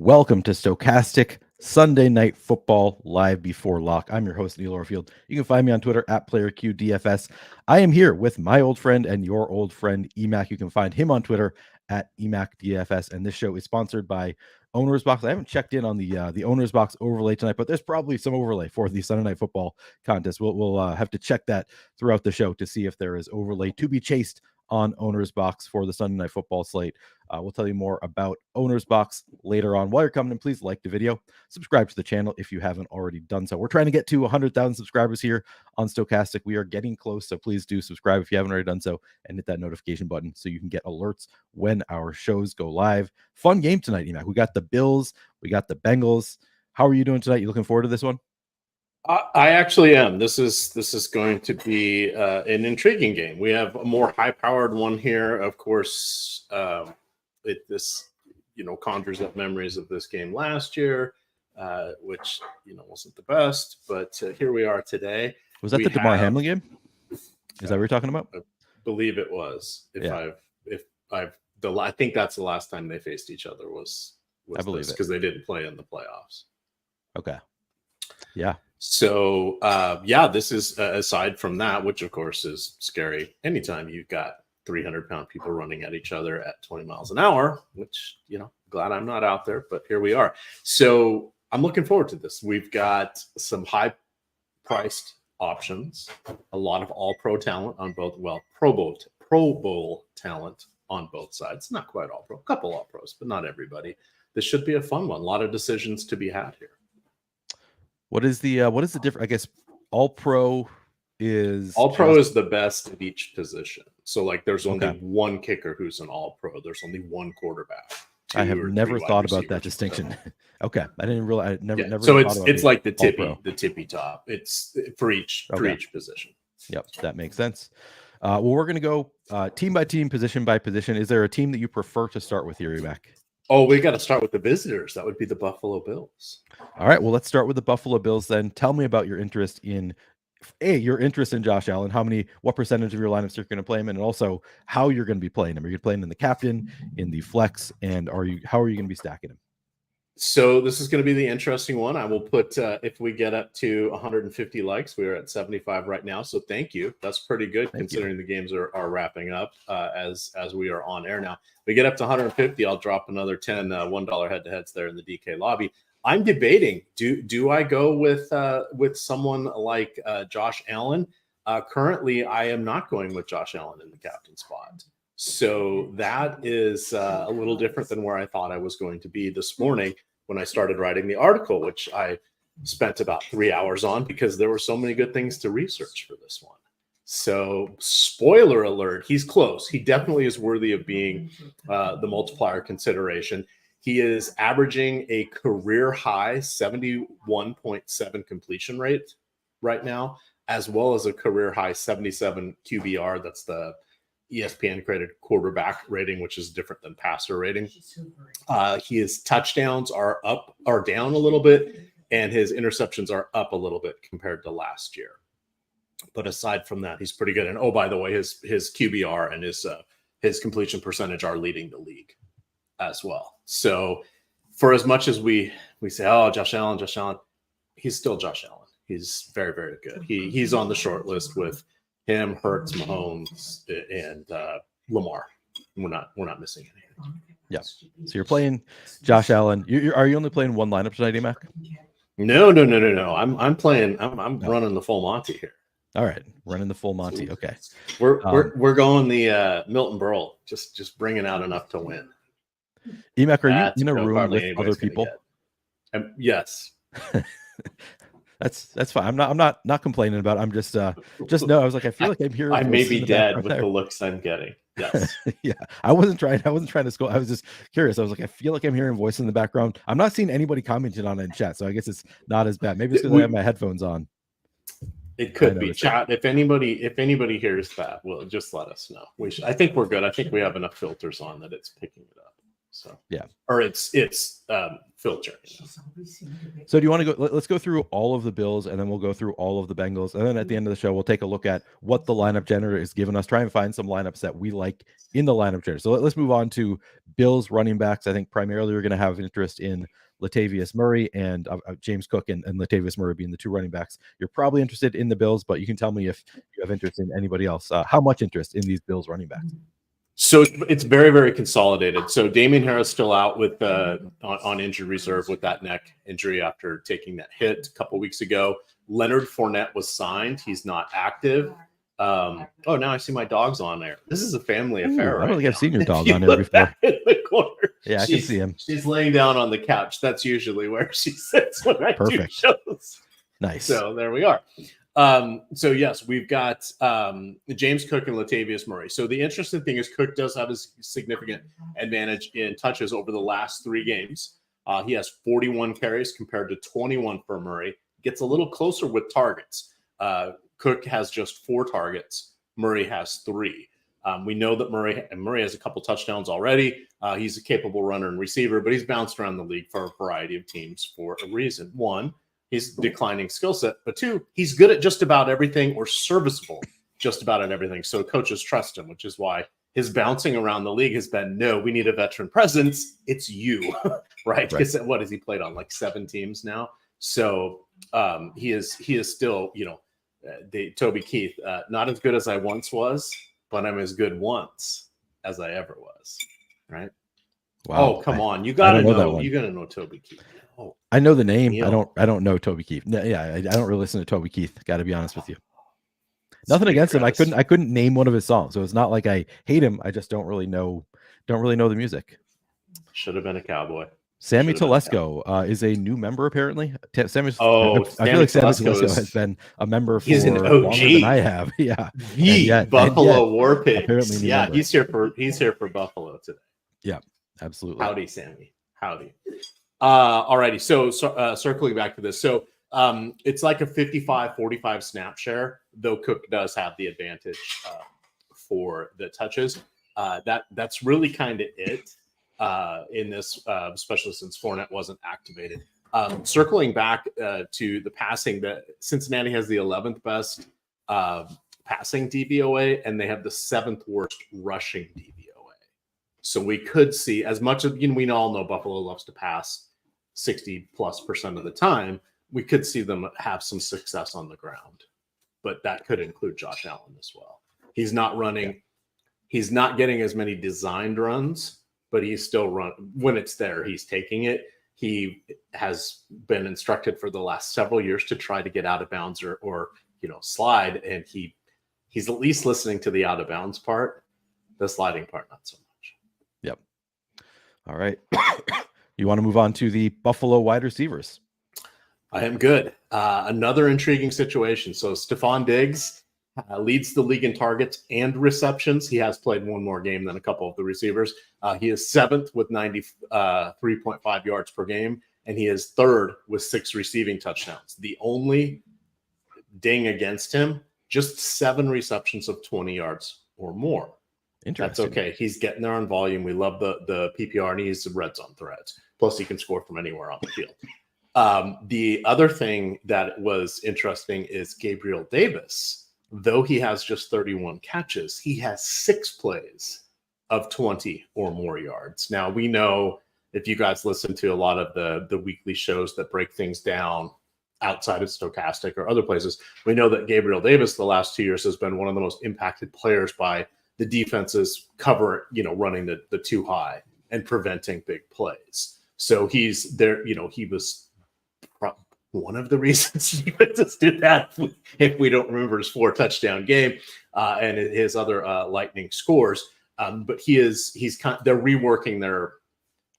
Welcome to Stochastic Sunday Night Football live before lock. I'm your host, Neil Orfield. You can find me on Twitter at PlayerQDFS. I am here with my old friend and your old friend, EMac. You can find him on Twitter at EMac DFS. And this show is sponsored by Owner's Box. I haven't checked in on the Owner's Box overlay tonight, but there's probably some overlay for the Sunday Night Football contest. We'll have to check that throughout the show to see if there is overlay to be chased on Owner's Box for the Sunday Night Football slate. We'll tell you more about Owner's Box later on. While you're coming in, please like the video, subscribe to the channel if you haven't already done so. We're trying to get to 100,000 subscribers here on Stochastic. We are getting close, so please do subscribe if you haven't already done so, and hit that notification button so you can get alerts when our shows go live. Fun game tonight, Emac. We got the Bills, we got the Bengals. How are you doing tonight? You looking forward to this one? I actually am. This is going to be an intriguing game. We have a more high-powered one here, of course. This conjures up memories of this game last year, which wasn't the best, but here we are today. Was that the DeMar Hamlin game? Is that what you're talking about? I believe it was. I think that's the last time they faced each other was I believe because they didn't play in the playoffs. Okay. Yeah. So this is aside from that, which of course is scary. Anytime you've got 300-pound people running at each other at 20 miles an hour, which, glad I'm not out there, but here we are. So I'm looking forward to this. We've got some high-priced options, a lot of all-pro talent on both, Pro Bowl talent on both sides. Not quite all-pro, a couple all-pros, but not everybody. This should be a fun one. A lot of decisions to be had here. What is the difference? I guess all-pro is the best at each position. So there's only one kicker who's an all-pro. There's only one quarterback. I have never thought about that distinction. Okay, I didn't realize. I never. So it's like the tippy top. It's for each position. Yep, that makes sense. Well, we're gonna go team by team, position by position. Is there a team that you prefer to start with here, Emac? Oh, we got to start with the visitors. That would be the Buffalo Bills. All right. Well, let's start with the Buffalo Bills then. Tell me about your interest in Josh Allen. What percentage of your lineups you're going to play him in, and also how you're going to be playing him. Are you playing in the captain, in the flex, and how are you going to be stacking him? So this is going to be the interesting one. I will put if we get up to 150 likes, we are at 75 right now. So thank you. That's pretty good considering the games are wrapping up as we are on air now. We get up to 150, I'll drop another 10 $1 head-to-heads there in the DK lobby. I'm debating, do I go with someone like Josh Allen? Currently, I am not going with Josh Allen in the captain spot. So that is a little different than where I thought I was going to be this morning when I started writing the article, which I spent about 3 hours on because there were so many good things to research for this one. So spoiler alert, he's close. He definitely is worthy of being the multiplier consideration. He is averaging a career high 71.7 completion rate right now, as well as a career high 77 QBR. That's the ESPN created quarterback rating, which is different than passer rating. His touchdowns are down a little bit, and his interceptions are up a little bit compared to last year. But aside from that, he's pretty good. And oh, by the way, his QBR and his completion percentage are leading the league as well. So for as much as we say, oh, Josh Allen, he's still Josh Allen. He's very, very good. He's on the short list with him, Hurts, Mahomes, and Lamar. We're not missing anything. Yeah. So you're playing Josh Allen. Are you only playing one lineup tonight, Emac? No. I'm playing. I'm running the full Monty here. All right, running the full Monty. Okay. We're going the Milton Berle. Just bringing out enough to win. Emac, are you in a room with other people? Yes. That's fine. I'm not complaining about it. I'm just no. I was like, I feel like I'm here. I may be dead with the looks I'm getting. Yes. Yeah. I wasn't trying to score. I was just curious. I was like, I feel like I'm hearing voice in the background. I'm not seeing anybody commenting on it in chat, so I guess it's not as bad. Maybe it's because I have my headphones on. It could be chat. If anybody hears that, well, just let us know. I think we're good. I think we have enough filters on that it's picking it up. So yeah, or it's filtering. So do you want to go? Let's go through all of the Bills, and then we'll go through all of the Bengals, and then at the end of the show, we'll take a look at what the lineup generator is giving us. Try and find some lineups that we like in the lineup generator. So let's move on to Bills running backs. I think primarily we're going to have interest in Latavius Murray and James Cook and Latavius Murray being the two running backs. You're probably interested in the Bills, but you can tell me if you have interest in anybody else. How much interest in these Bills running backs? So it's very, very consolidated. So Damian Harris still out with on injured reserve with that neck injury after taking that hit a couple weeks ago. Leonard Fournette was signed. He's not active. Now I see my dog's on there. This is a family affair. I don't think now. I've seen your dog on there before. In the corner, yeah, I can see him. She's laying down on the couch. That's usually where she sits when I do shows. Nice. So there we are. So yes, we've got James Cook and Latavius Murray. So the interesting thing is Cook does have a significant advantage in touches over the last 3 games. He has 41 carries compared to 21 for Murray. Gets a little closer with targets. Cook has just 4 targets. Murray has 3. We know that Murray has a couple touchdowns already. He's a capable runner and receiver, but he's bounced around the league for a variety of teams for a reason. 1, he's declining skill set, but 2, he's good at just about everything or serviceable just about at everything. So coaches trust him, which is why his bouncing around the league has been, no, we need a veteran presence. It's you, right? Because what has he played on? Like 7 teams now. So he is still, Toby Keith, not as good as I once was, but I'm as good once as I ever was. Right. Wow. Oh, come on. You gotta know you gotta know Toby Keith. Oh, I know the name. Neil. I don't know Toby Keith. No, yeah, I don't really listen to Toby Keith. Got to be honest with you. Nothing against him. I couldn't name one of his songs, so it's not like I hate him. I just don't really know the music. Should have been a Cowboy. Sammy Telesco is a new member apparently. I feel like Sammy Telesco has been a member for longer than I have. Yeah, Buffalo War Pigs. Apparently, yeah, he's here for Buffalo today. Yeah, absolutely. Howdy, Sammy. Howdy. Alrighty. So circling back to this, so it's like a 55-45 snap share, though Cook does have the advantage for the touches. That's really kind of it. In this, especially since Fournette wasn't activated. Circling back to the passing, that Cincinnati has the 11th best passing DVOA, and they have the 7th worst rushing DVOA. So we could see, as much as we all know Buffalo loves to pass 60+% of the time, we could see them have some success on the ground. But that could include Josh Allen as well. He's not running, he's not getting as many designed runs, but he's still when it's there, he's taking it. He has been instructed for the last several years to try to get out of bounds or slide, and he's at least listening to the out of bounds part. The sliding part, not so much. Yep. All right. You want to move on to the Buffalo wide receivers? I am good. Another intriguing situation. So Stephon Diggs leads the league in targets and receptions. He has played one more game than a couple of the receivers. He is 7th with 93.5 yards per game, and he is 3rd with 6 receiving touchdowns. The only ding against him, just 7 receptions of 20 yards or more. That's okay. He's getting there on volume. We love the PPR, and he's some red zone threats. Plus, he can score from anywhere on the field. The other thing that was interesting is Gabriel Davis. Though he has just 31 catches, he has 6 plays of 20 or more yards. Now, we know, if you guys listen to a lot of the weekly shows that break things down outside of Stochastic or other places, we know that Gabriel Davis the last 2 years has been one of the most impacted players by the defenses running the too high and preventing big plays. So he's there, he was one of the reasons defenses did that, if we don't remember his 4 touchdown game and his other lightning scores. But they're reworking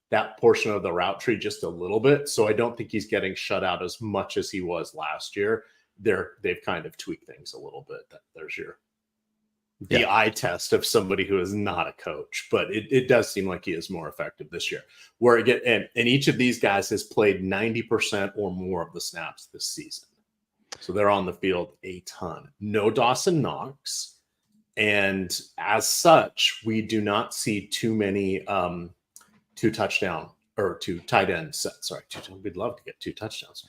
that portion of the route tree just a little bit. So I don't think he's getting shut out as much as he was last year. They've kind of tweaked things a little bit. There's the eye test of somebody who is not a coach, but it does seem like he is more effective this year. And each of these guys has played 90% or more of the snaps this season. So they're on the field a ton. No Dawson Knox. And as such, we do not see too many 2 touchdown or 2 tight end sets. Sorry, we'd love to get 2 touchdowns.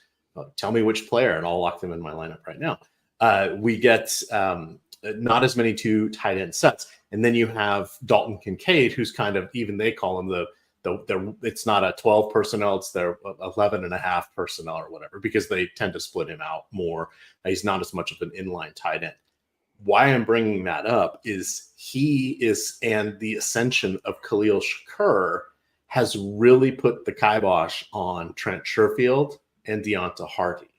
Tell me which player, and I'll lock them in my lineup right now. We get not as many 2 tight end sets, and then you have Dalton Kincaid, who's kind of, even they call him the it's not a 12 personnel, it's their 11 and a half personnel or whatever, because they tend to split him out more. He's not as much of an inline tight end. Why I'm bringing that up is and the ascension of Khalil Shakur has really put the kibosh on Trent Sherfield and Deonta Harty.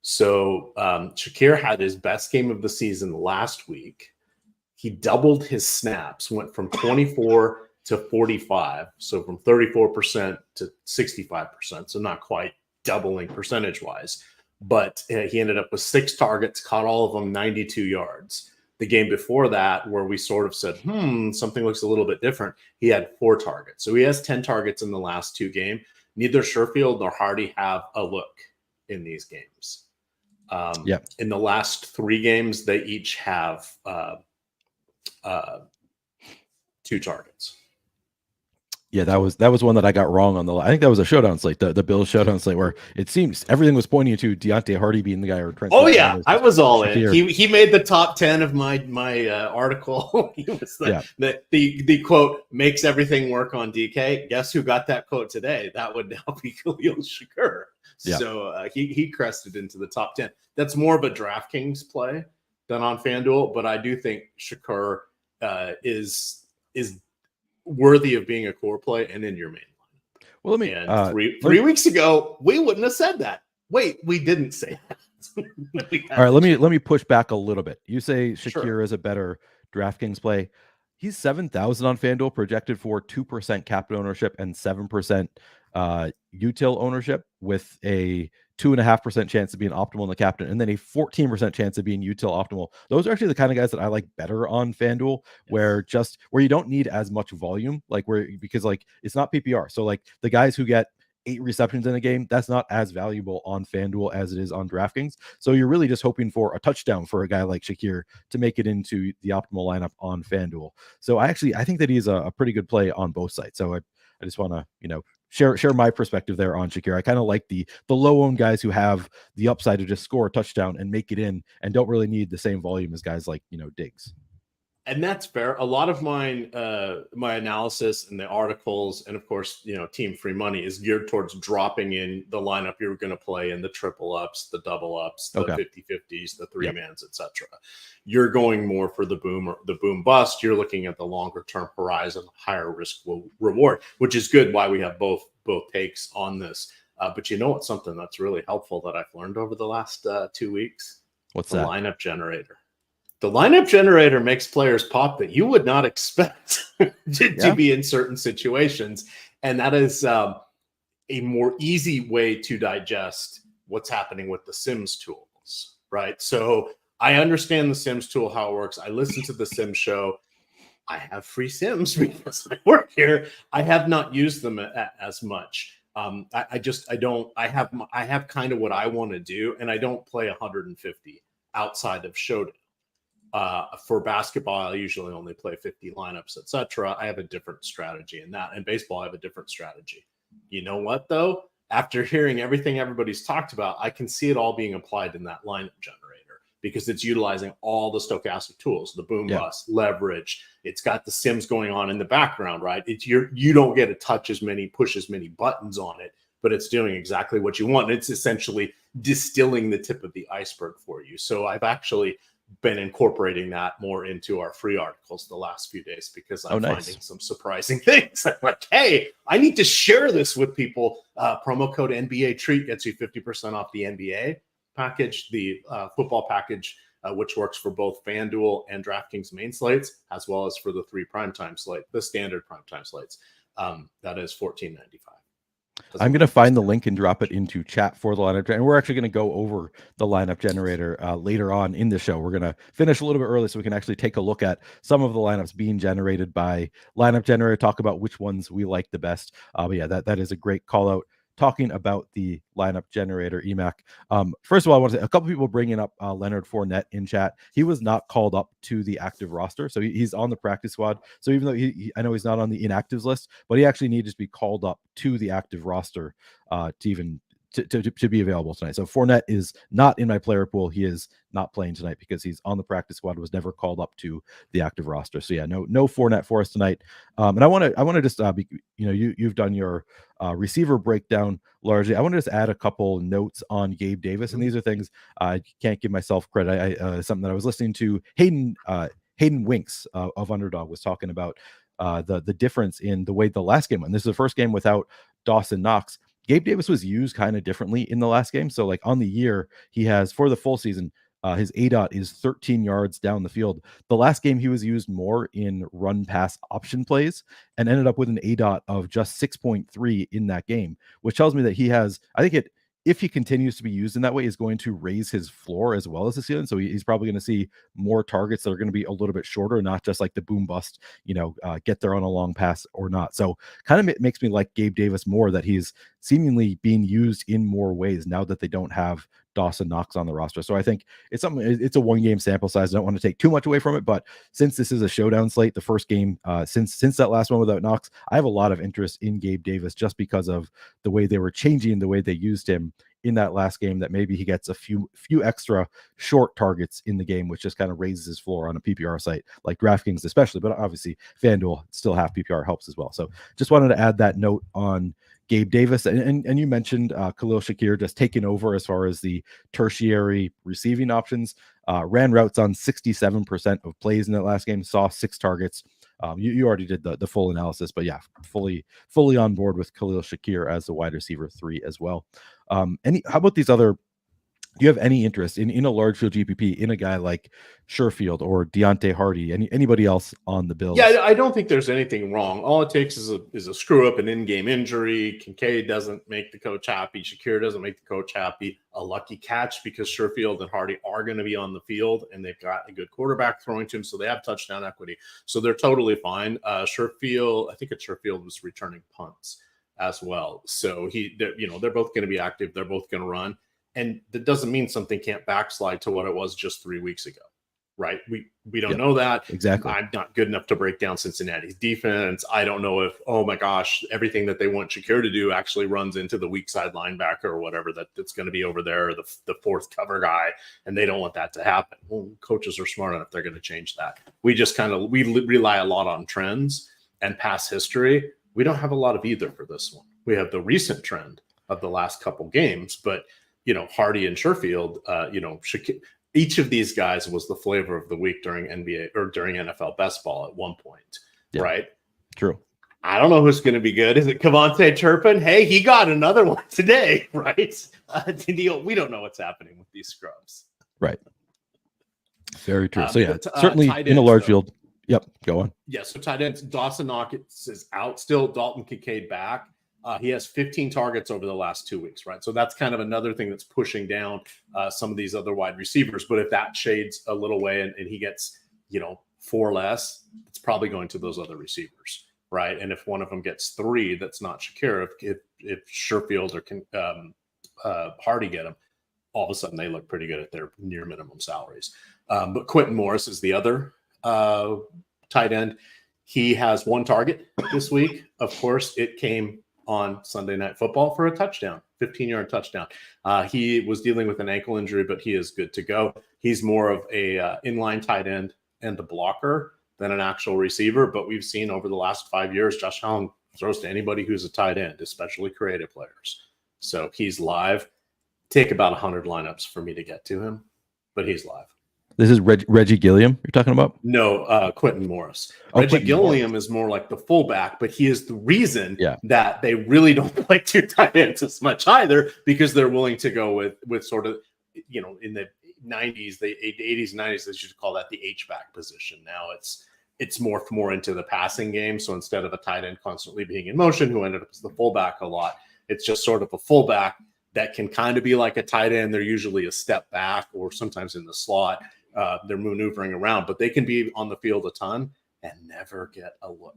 So Shakir had his best game of the season last week. He doubled his snaps, went from 24 to 45, so from 34% to 65%, so not quite doubling percentage-wise. But he ended up with 6 targets, caught all of them 92 yards. The game before that, where we sort of said, something looks a little bit different, he had 4 targets. So he has 10 targets in the last 2 games. Neither Sherfield nor Hardy have a look in these games. In the last 3 games, they each have 2 targets. Yeah, that was one that I got wrong on I think that was a showdown slate, the Bills showdown slate, where it seems everything was pointing to Deonta Harty being the guy. Or Trent I was all Shakir. In. He made the top 10 of my article. He was the quote makes everything work on DK. Guess who got that quote today? That would now be Khalil Shakur. Yeah. So he crested into the top 10. That's more of a DraftKings play than on FanDuel, but I do think Shakur is worthy of being a core play and in your main line. Well, let me. And three weeks ago, we wouldn't have said that. Wait, we didn't say that. All right, let me push back a little bit. You say Shakir is a better DraftKings play. He's 7,000 on FanDuel, projected for 2% captain ownership and 7% util ownership, with a 2.5% chance of being optimal in the captain, and then a 14% chance of being util optimal. Those are actually the kind of guys that I like better on FanDuel, where you don't need as much volume, because it's not PPR. So like the guys who get 8 receptions in a game, that's not as valuable on FanDuel as it is on DraftKings. So you're really just hoping for a touchdown for a guy like Shakir to make it into the optimal lineup on FanDuel. So I think that he's a pretty good play on both sides. So I just want to, share my perspective there on Shakir. I kind of like the low-owned guys who have the upside to just score a touchdown and make it in and don't really need the same volume as guys like, Diggs. And that's fair. A lot of mine, my analysis and the articles, and of course, team free money is geared towards dropping in the lineup you're going to play in the triple ups, the double ups, the 50-50s, the 3-mans, etc. You're going more for the boom bust. You're looking at the longer term horizon, higher risk reward, which is good. Why we have both takes on this. But you know what's something that's really helpful that I've learned over the last 2 weeks? What's that? Lineup generator. The lineup generator makes players pop that you would not expect to be in certain situations. And that is a more easy way to digest what's happening with the Sims tools, right? So I understand the Sims tool, how it works. I listen to the Sims show. I have free Sims because I work here. I have not used them as much. I have kind of what I want to do, and I don't play 150 outside of Showdown. For basketball, I usually only play 50 lineups, etc. I have a different strategy in that. In baseball, I have a different strategy. You know what, though? After hearing everything everybody's talked about, I can see it all being applied in that lineup generator because it's utilizing all the stochastic tools, the boom bust, leverage. It's got the Sims going on in the background, right? You don't get to push as many buttons on it, but it's doing exactly what you want. It's essentially distilling the tip of the iceberg for you. So I've actually been incorporating that more into our free articles the last few days because I'm finding some surprising things. I'm like, hey, I need to share this with people. Promo code NBA Treat gets you 50% off the NBA package, the football package, which works for both FanDuel and DraftKings main slates, as well as for the 3 primetime slate, the standard primetime slates. That is $14.95. I'm going to find the link and drop it into chat for the lineup. And we're actually going to go over the lineup generator later on in the show. We're going to finish a little bit early so we can actually take a look at some of the lineups being generated by lineup generator, talk about which ones we like the best. But yeah, that is a great call out talking about the lineup generator, EMac. First of all, I want to say a couple people bringing up Leonard Fournette in chat. He was not called up to the active roster, so he's on the practice squad. So even though I know he's not on the inactives list, but he actually needs to be called up to the active roster to even to be available tonight. So Fournette is not in my player pool. He is not playing tonight because he's on the practice squad, was never called up to the active roster. So yeah, no Fournette for us tonight. And I want to just you've done your receiver breakdown largely. I want to just add a couple notes on Gabe Davis, and these are things I can't give myself credit. Something that I was listening to Hayden Winks of Underdog was talking about the difference in the way the last game went. This is the first game without Dawson Knox. Gabe Davis was used kind of differently in the last game. So like on the year, he has, for the full season, his ADOT is 13 yards down the field. The last game he was used more in run pass option plays and ended up with an ADOT of just 6.3 in that game, which tells me that he has, if he continues to be used in that way, is going to raise his floor as well as the ceiling. So he's probably going to see more targets that are going to be a little bit shorter, not just like the boom bust, get there on a long pass or not. So kind of it makes me like Gabe Davis more, that he's seemingly being used in more ways now that they don't have Dawson Knox on the roster. So I think it's a 1 game sample size. I don't want to take too much away from it, but since this is a showdown slate, the first game since that last one without Knox, I have a lot of interest in Gabe Davis just because of the way they were changing the way they used him in that last game, that maybe he gets a few extra short targets in the game, which just kind of raises his floor on a PPR site like DraftKings especially, but obviously FanDuel still half PPR helps as well. So just wanted to add that note on Gabe Davis. And you mentioned Khalil Shakir just taking over as far as the tertiary receiving options. Ran routes on 67% of plays in that last game, saw 6 targets. You already did the full analysis, but yeah, fully on board with Khalil Shakir as the wide receiver 3 as well. How about these other? Do you have any interest in a large field GPP in a guy like Sherfield or Deontay Hardy? Anybody else on the Bills? Yeah, I don't think there's anything wrong. All it takes is a screw up, an in-game injury. Kincaid doesn't make the coach happy. Shakir doesn't make the coach happy. A lucky catch because Sherfield and Hardy are going to be on the field, and they've got a good quarterback throwing to him, so they have touchdown equity. So they're totally fine. Sherfield, I think Sherfield was returning punts as well. So they're both going to be active. They're both going to run. And that doesn't mean something can't backslide to what it was just 3 weeks ago, right? We don't know that. Exactly. I'm not good enough to break down Cincinnati's defense. I don't know if, oh my gosh, everything that they want Shakir to do actually runs into the weak side linebacker or whatever that's going to be over there, or the fourth cover guy, and they don't want that to happen. Well, coaches are smart enough, they're going to change that. We just we rely a lot on trends and past history. We don't have a lot of either for this one. We have the recent trend of the last couple games, but Hardy and Sherfield, each of these guys was the flavor of the week during NBA or during NFL best ball at one point, right? True. I don't know who's going to be good. Is it Kevontae Turpin? Hey, he got another one today, right? We don't know what's happening with these scrubs. Right. Very true. So yeah, certainly in a large field. Yep. Go on. Yeah. So tight ends, Dawson Knox is out still. Dalton Kincaid back. He has 15 targets over the last 2 weeks, right? So that's kind of another thing that's pushing down some of these other wide receivers. But if that shades a little way and he gets, 4 less, it's probably going to those other receivers, right? And if one of them gets 3, that's not Shakir. If Sherfield or Hardy get them, all of a sudden they look pretty good at their near minimum salaries. But Quentin Morris is the other tight end. He has 1 target this week. Of course, it came on Sunday Night Football for a touchdown, 15-yard touchdown. He was dealing with an ankle injury, but he is good to go. He's more of a inline tight end and a blocker than an actual receiver. But we've seen over the last 5 years, Josh Allen throws to anybody who's a tight end, especially creative players. So he's live. Take about 100 lineups for me to get to him, but he's live. This is Reggie Gilliam you're talking about? No, Quentin Morris. Reggie Gilliam is more like the fullback, but he is the reason that they really don't play 2 tight ends as much either, because they're willing to go with sort of, in the 90s, the 80s, 90s, they should call that the H-back position. Now it's morphed more into the passing game. So instead of a tight end constantly being in motion, who ended up as the fullback a lot, it's just sort of a fullback that can kind of be like a tight end. They're usually a step back or sometimes in the slot. They're maneuvering around, but they can be on the field a ton and never get a look.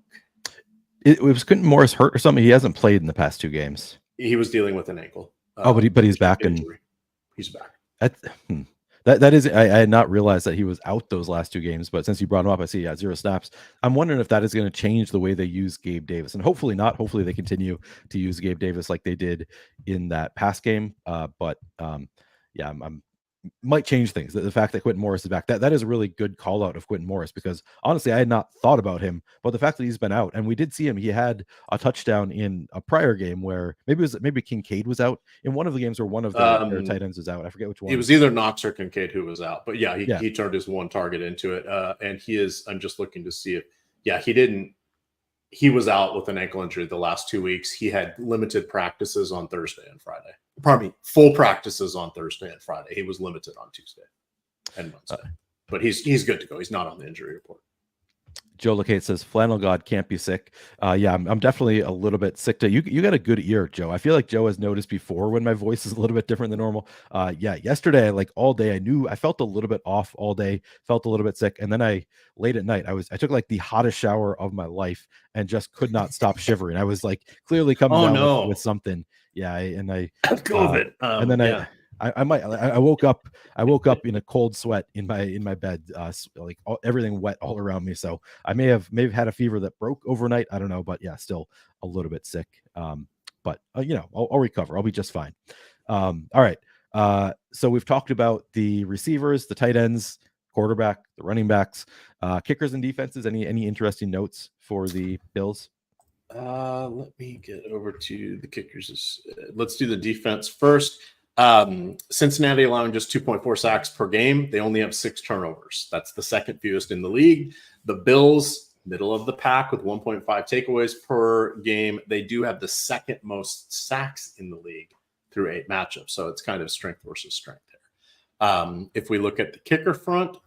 It was Quentin Morris hurt or something? He hasn't played in the past 2 games. He was dealing with an ankle. But he's back injury. He's back. That is, I had not realized that he was out those last 2 games, but since you brought him up, I see 0 snaps. I'm wondering if that is going to change the way they use Gabe Davis, and hopefully not. Hopefully they continue to use Gabe Davis like they did in that past game. But yeah, I'm might change things. The fact that Quentin Morris is back, that is a really good call out of Quentin Morris, because honestly, I had not thought about him, but the fact that he's been out, and we did see him, he had a touchdown in a prior game where maybe Kincaid was out in one of the games where one of their tight ends was out. I forget which one. It was either Knox or Kincaid who was out, but yeah, he turned his one target into it. And I'm just looking to see if, he was out with an ankle injury the last 2 weeks. He had limited practices on Thursday and Friday. Pardon me, full practices on Thursday and Friday. He was limited on Tuesday and Wednesday. But he's good to go. He's not on the injury report. Joe Lacate says Flannel God can't be sick. Yeah, I'm definitely a little bit sick. You got a good ear, Joe. I feel like Joe has noticed before when my voice is a little bit different than normal. Yesterday, like all day, I felt a little bit off all day, felt a little bit sick, and then late at night, I took like the hottest shower of my life and just could not stop shivering. I was like clearly coming down with something. Yeah, I COVID, and then I woke up in a cold sweat in my bed, like everything wet all around me. So I may have had a fever that broke overnight. I don't know, but yeah, still a little bit sick. But I'll recover. I'll be just fine. All right. So we've talked about the receivers, the tight ends, quarterback, the running backs, kickers and defenses. Any interesting notes for the Bills? Let me get over to the kickers. Let's do the defense first. Cincinnati allowing just 2.4 sacks per game. They only have 6 turnovers. That's the second fewest in the league. The Bills, middle of the pack with 1.5 takeaways per game. They do have the second most sacks in the league through 8 matchups. So it's kind of strength versus strength there. If we look at the kicker front,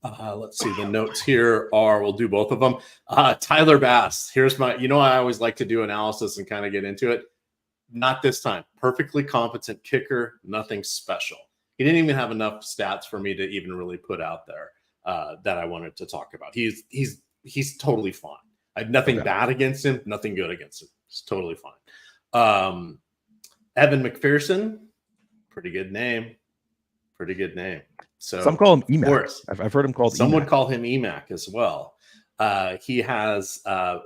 let's see, the notes here we'll do both of them. Tyler Bass, here's I always like to do analysis and kind of get into it. Not this time. Perfectly competent kicker, nothing special. He didn't even have enough stats for me to even really put out there that I wanted to talk about. He's totally fine. I have nothing bad against him, nothing good against him. He's totally fine. Evan McPherson, pretty good name. So some call him EMac. I've heard him called some EMac. would call him EMac as well. He has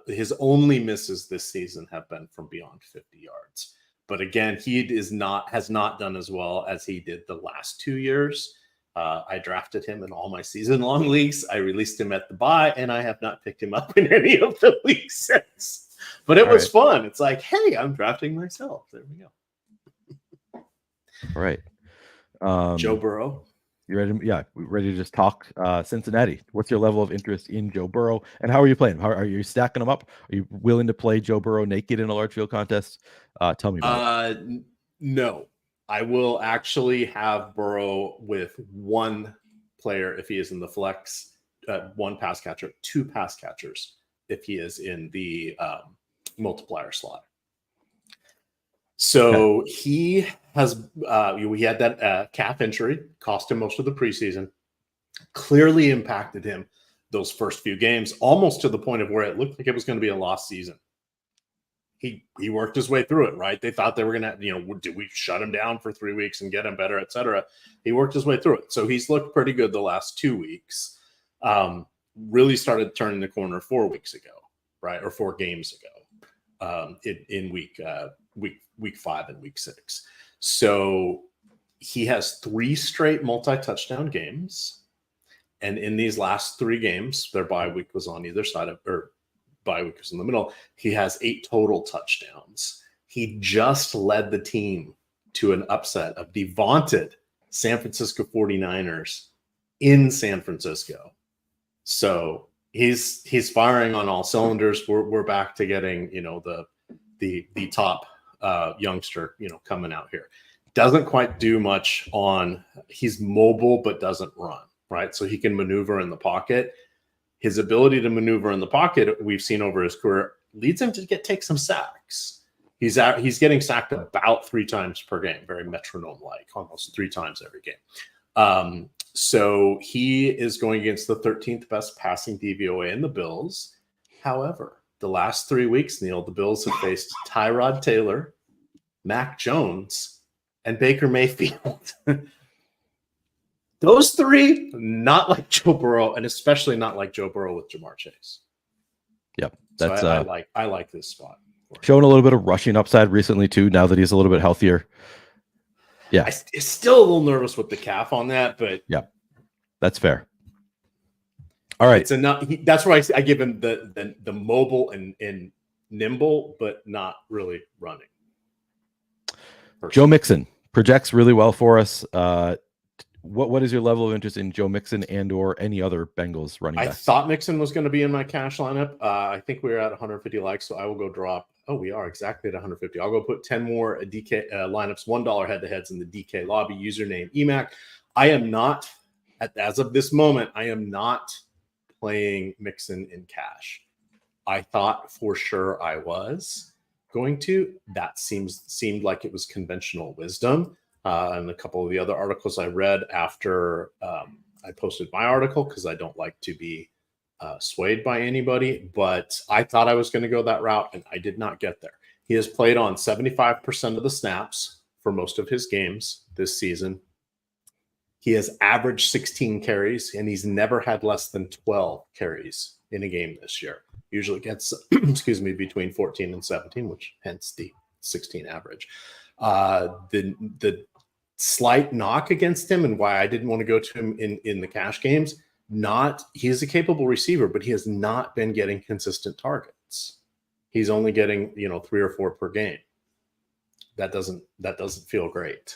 his only misses this season have been from beyond 50 yards. But again, he has not done as well as he did the last 2 years. I drafted him in all my season-long leagues. I released him at the bye, and I have not picked him up in any of the leagues since. But it was fun. It's like, hey, I'm drafting myself. There we go. All right. Joe Burrow. You ready? Yeah, ready to just talk Cincinnati. What's your level of interest in Joe Burrow, and how are you playing? Are you stacking them up? Are you willing to play Joe Burrow naked in a large field contest? Tell me about it. No, I will actually have Burrow with one player if he is in the flex, 1 pass catcher, 2 pass catchers if he is in the multiplier slot. So he has, we had that calf injury, cost him most of the preseason, clearly impacted him those first few games, almost to the point of where it looked like it was going to be a lost season. He worked his way through it, right? They thought they were going to, did we shut him down for 3 weeks and get him better, et cetera? He worked his way through it. So he's looked pretty good the last 2 weeks. Really started turning the corner 4 weeks ago, right? Or 4 games ago in week 5 and week 6. So he has 3 straight multi-touchdown games. And in these last 3 games, their bye week was on either side or bye week was in the middle. He has 8 total touchdowns. He just led the team to an upset of the vaunted San Francisco 49ers in San Francisco. So he's firing on all cylinders. We're back to getting, the top youngster, coming out here. Doesn't quite do much he's mobile, but doesn't run, right? So he can maneuver in the pocket. His ability to maneuver in the pocket, we've seen over his career, leads him to take some sacks. He's getting sacked about 3 times per game, very metronome-like, almost 3 times every game. So he is going against the 13th best passing DVOA in the Bills. However, the last 3 weeks, Neil, the Bills have faced Tyrod Taylor, Mac Jones, and Baker Mayfield. Those three, not like Joe Burrow, and especially not like Joe Burrow with Jamar Chase. Yep, that's I like this spot. Showing a little bit of rushing upside recently too. Now that he's a little bit healthier. Yeah, I'm still a little nervous with the calf on that, but yeah, that's fair. All right, it's enough. That's why I give him the mobile and nimble, but not really running. Joe Mixon projects really well for us. What is your level of interest in Joe Mixon and or any other Bengals running back? I thought Mixon was going to be in my cash lineup. I think we're at 150 likes, so I will go drop. Oh, we are exactly at 150. I'll go put 10 more DK lineups, $1 head-to-heads in the DK lobby. Username EMac. I am not, as of this moment, I am not playing Mixon in cash. I thought for sure I was going to. That seemed like it was conventional wisdom. And a couple of the other articles I read after I posted my article, because I don't like to be swayed by anybody, but I thought I was going to go that route, and I did not get there. He has played on 75% of the snaps for most of his games this season. He has averaged 16 carries, and he's never had less than 12 carries in a game this year. Usually gets, between 14 and 17, which hence the 16 average. The slight knock against him and why I didn't want to go to him in the cash games, he is a capable receiver, but he has not been getting consistent targets. He's only getting 3 or 4 per game. That doesn't feel great.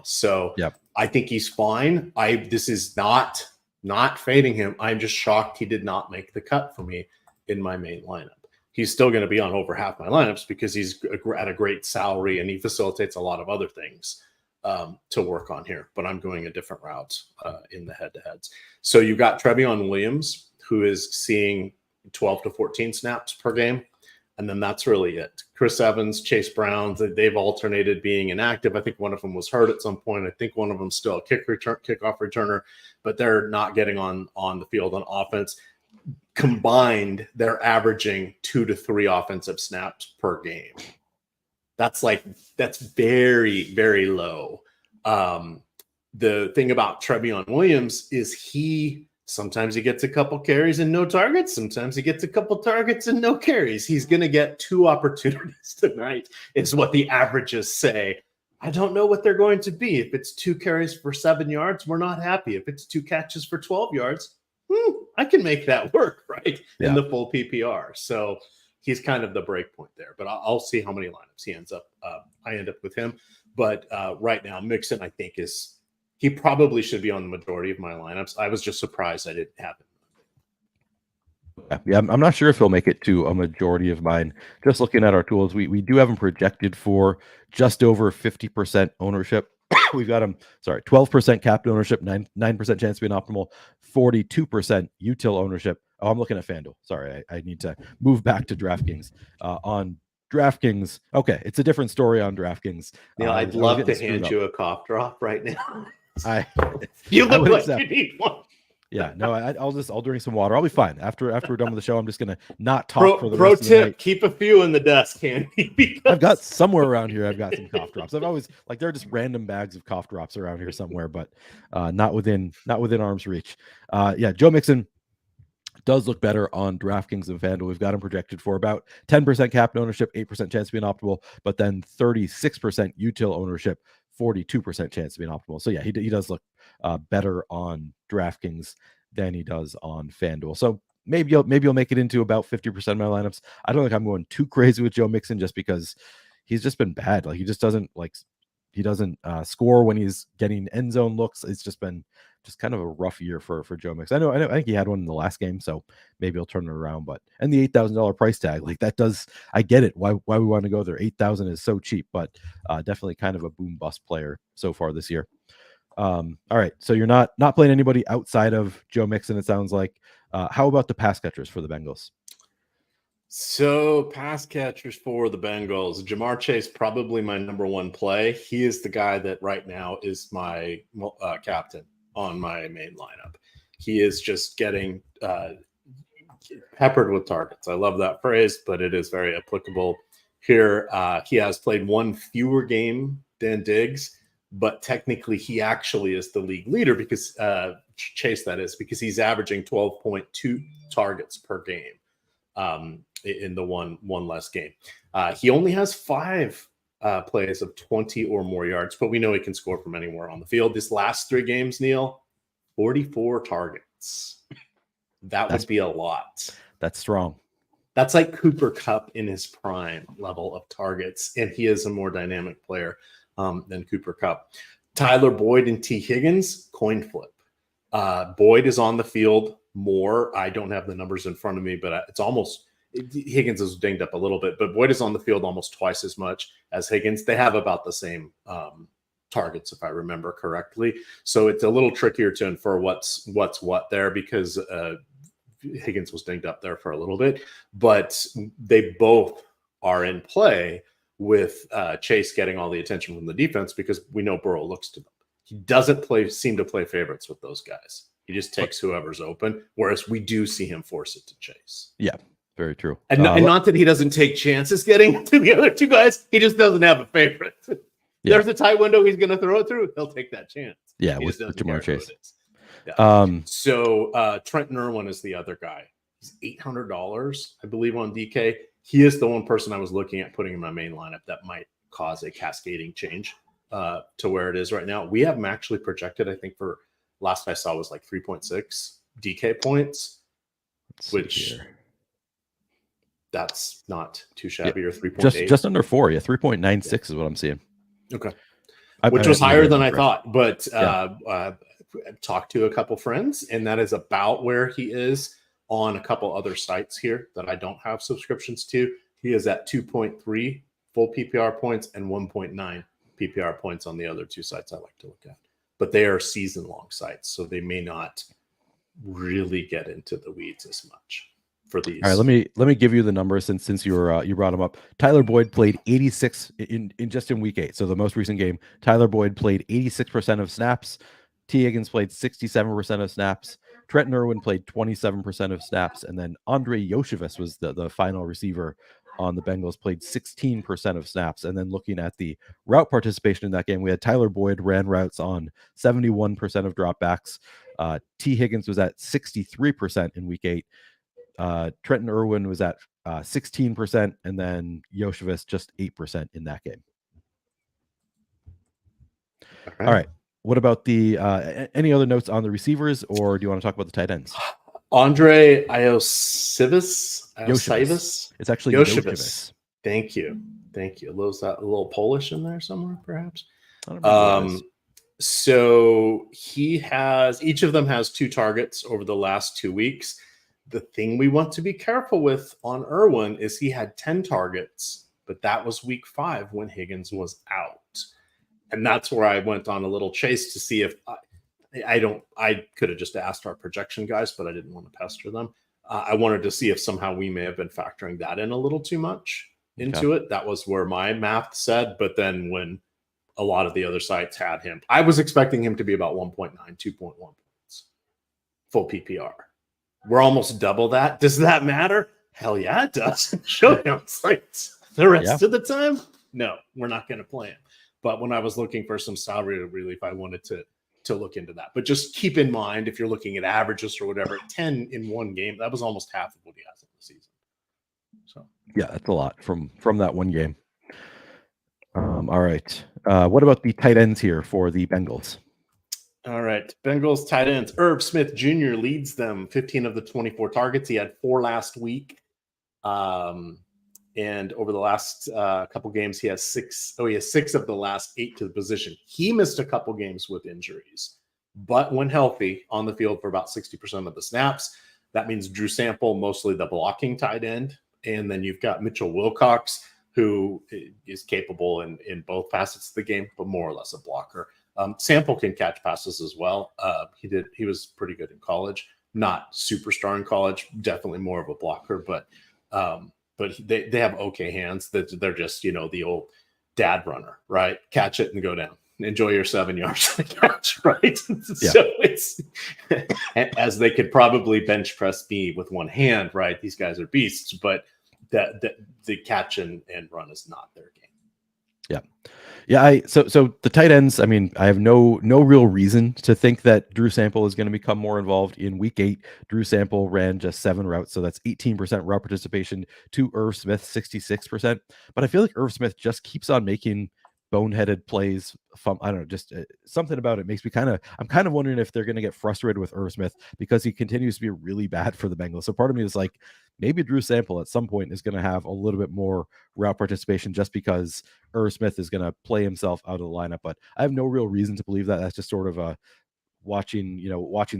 So yep. I think he's fine. This is not fading him. I'm just shocked he did not make the cut for me in my main lineup. He's still going to be on over half my lineups because he's at a great salary and he facilitates a lot of other things to work on here. But I'm going a different route in the head-to-heads. So you've got Trevion Williams, who is seeing 12 to 14 snaps per game. And then that's really it. Chris Evans, Chase Brown, they've alternated being inactive. I think one of them was hurt at some point. I think one of them's still a kickoff returner, but they're not getting on the field on offense. Combined, they're averaging 2 to 3 offensive snaps per game. That's very, very low. The thing about Trevion Williams is sometimes he gets a couple carries and no targets. Sometimes he gets a couple targets and no carries. He's going to get 2 opportunities tonight, is what the averages say. I don't know what they're going to be. If it's 2 carries for 7 yards, we're not happy. If it's 2 catches for 12 yards, I can make that work, right? Yeah. In the full PPR. So he's kind of the break point there. But I'll see how many lineups he ends up. I end up with him. But right now, Mixon, I think, he probably should be on the majority of my lineups. I was just surprised I didn't have him. Yeah, I'm not sure if he'll make it to a majority of mine. Just looking at our tools, we do have him projected for just over 50% ownership. We've got him, 12% capped ownership, 9% chance to be an optimal, 42% util ownership. Oh, I'm looking at FanDuel. Sorry, I need to move back to DraftKings. On DraftKings, okay, it's a different story on DraftKings. I'd love to hand you a cough drop right now. You look like you need one. Yeah, no, I'll drink some water. I'll be fine. After we're done with the show, I'm just gonna not talk for the rest of the night. Pro tip: keep a few in the desk, Andy. I've got somewhere around here. I've got some cough drops. I've always there are just random bags of cough drops around here somewhere, but not within arm's reach. Yeah, Joe Mixon does look better on DraftKings and FanDuel. We've got him projected for about 10% capped ownership, 8% chance to be an optimal, but then 36% util ownership, 42% chance to be an optimal. So yeah, he does look better on DraftKings than he does on FanDuel. So maybe you'll make it into about 50% of my lineups. I don't think I'm going too crazy with Joe Mixon just because he's just been bad. He just doesn't score when he's getting end zone looks. It's just been kind of a rough year for Joe Mixon. I think he had one in the last game, so maybe he'll turn it around. But and the $8,000 price tag, I get it. Why we want to go there? $8,000 is so cheap, but definitely kind of a boom bust player so far this year. All right, so you're not playing anybody outside of Joe Mixon, it sounds like. How about the pass catchers for the Bengals? So pass catchers for the Bengals, Jamar Chase, probably my number 1 play. He is the guy that right now is my captain on my main lineup. He is just getting peppered with targets. I love that phrase, but it is very applicable. here. He has played one fewer game than Diggs, but technically he actually is the league leader because Chase, that is, because he's averaging 12.2 targets per game in the one less game. He only has 5 plays of 20 or more yards, but we know he can score from anywhere on the field. This last 3 games, Neil, 44 targets. Would be a lot. That's strong. That's like Cooper Kupp in his prime level of targets, and he is a more dynamic player than Cooper Kupp. Tyler Boyd and T. Higgins, coin flip. Boyd is on the field more. I don't have the numbers in front of me, but it's almost Higgins is dinged up a little bit, but Boyd is on the field almost twice as much as Higgins. They have about the same targets, if I remember correctly. So it's a little trickier to infer what's what there because Higgins was dinged up there for a little bit, but they both are in play with Chase getting all the attention from the defense because we know Burrow looks to them. He doesn't seem to play favorites with those guys. He just takes whoever's open, whereas we do see him force it to Chase. Yeah, very true. And not that he doesn't take chances getting to the other 2 guys. He just doesn't have a favorite. There's a tight window he's going to throw it through. He'll take that chance. Yeah, with Jamar Chase. Yeah. So Trenton Irwin is the other guy. He's $800, I believe, on DK. He is the one person I was looking at putting in my main lineup that might cause a cascading change to where it is right now. We have him actually projected, I think, for last I saw was like 3.6 DK points, which that's not too shabby, or 3.8. Just under 4. Yeah, 3.96 is what I'm seeing. Okay. Which was higher than I thought, but talked to a couple friends, and that is about where he is on a couple other sites here that I don't have subscriptions to. He is at 2.3 full PPR points and 1.9 PPR points on the other 2 sites I like to look at. But they are season-long sites, so they may not really get into the weeds as much for these. All right, let me give you the numbers since you brought him up. Tyler Boyd played 86 in week 8, so the most recent game. Tyler Boyd played 86% of snaps. T. Higgins played 67% of snaps. Trenton Irwin played 27% of snaps, and then Andre Yoshevich was the final receiver on the Bengals, played 16% of snaps. And then looking at the route participation in that game, we had Tyler Boyd ran routes on 71% of dropbacks. T. Higgins was at 63% in week 8. Trenton Irwin was at 16%, and then Yoshevich just 8% in that game. All right. What about the any other notes on the receivers, or do you want to talk about the tight ends? Andre Iosivas. It's actually Yoshevich. Thank you. Was that a little Polish in there somewhere, perhaps? I don't know so each of them has 2 targets over the last 2 weeks. The thing we want to be careful with on Irwin is he had 10 targets, but that was week 5 when Higgins was out. And that's where I went on a little chase to see if I could have just asked our projection guys, but I didn't want to pester them. I wanted to see if somehow we may have been factoring that in a little too much into it. That was where my math said. But then when a lot of the other sites had him, I was expecting him to be about 1.9, 2.1 points, full PPR. We're almost double that. Does that matter? Hell yeah, it does. Showdown sites. The rest of the time, no, we're not going to play him. But when I was looking for some salary relief, I wanted to look into that. But just keep in mind, if you're looking at averages or whatever, 10 in one game, that was almost half of what he has in the season. So yeah, that's a lot from that one game. All right. What about the tight ends here for the Bengals? All right. Bengals tight ends. Irv Smith Jr. leads them, 15 of the 24 targets. He had 4 last week. And over the last couple games, he has 6. He has 6 of the last 8 to the position. He missed a couple games with injuries, but when healthy, on the field for about 60% of the snaps. That means Drew Sample, mostly the blocking tight end. And then you've got Mitchell Wilcox, who is capable in both facets of the game, but more or less a blocker. Sample can catch passes as well. He was pretty good in college, not superstar in college, definitely more of a blocker, but they have okay hands. That they're just, the old dad runner, right? Catch it and go down. Enjoy your 7 yards to catch, right? Yeah. So it's as they could probably bench press me with one hand, right? These guys are beasts, but that the catch and run is not their game. Yeah. So the tight ends, I mean, I have no real reason to think that Drew Sample is going to become more involved. In week 8, Drew Sample ran just 7 routes, so that's 18% route participation to Irv Smith 66%. But I feel like Irv Smith just keeps on making boneheaded plays. I don't know, just something about it makes me I'm kind of wondering if they're going to get frustrated with Irv Smith because he continues to be really bad for the Bengals. So part of me is like, maybe Drew Sample at some point is going to have a little bit more route participation just because Irv Smith is going to play himself out of the lineup. But I have no real reason to believe that. That's just sort of a watching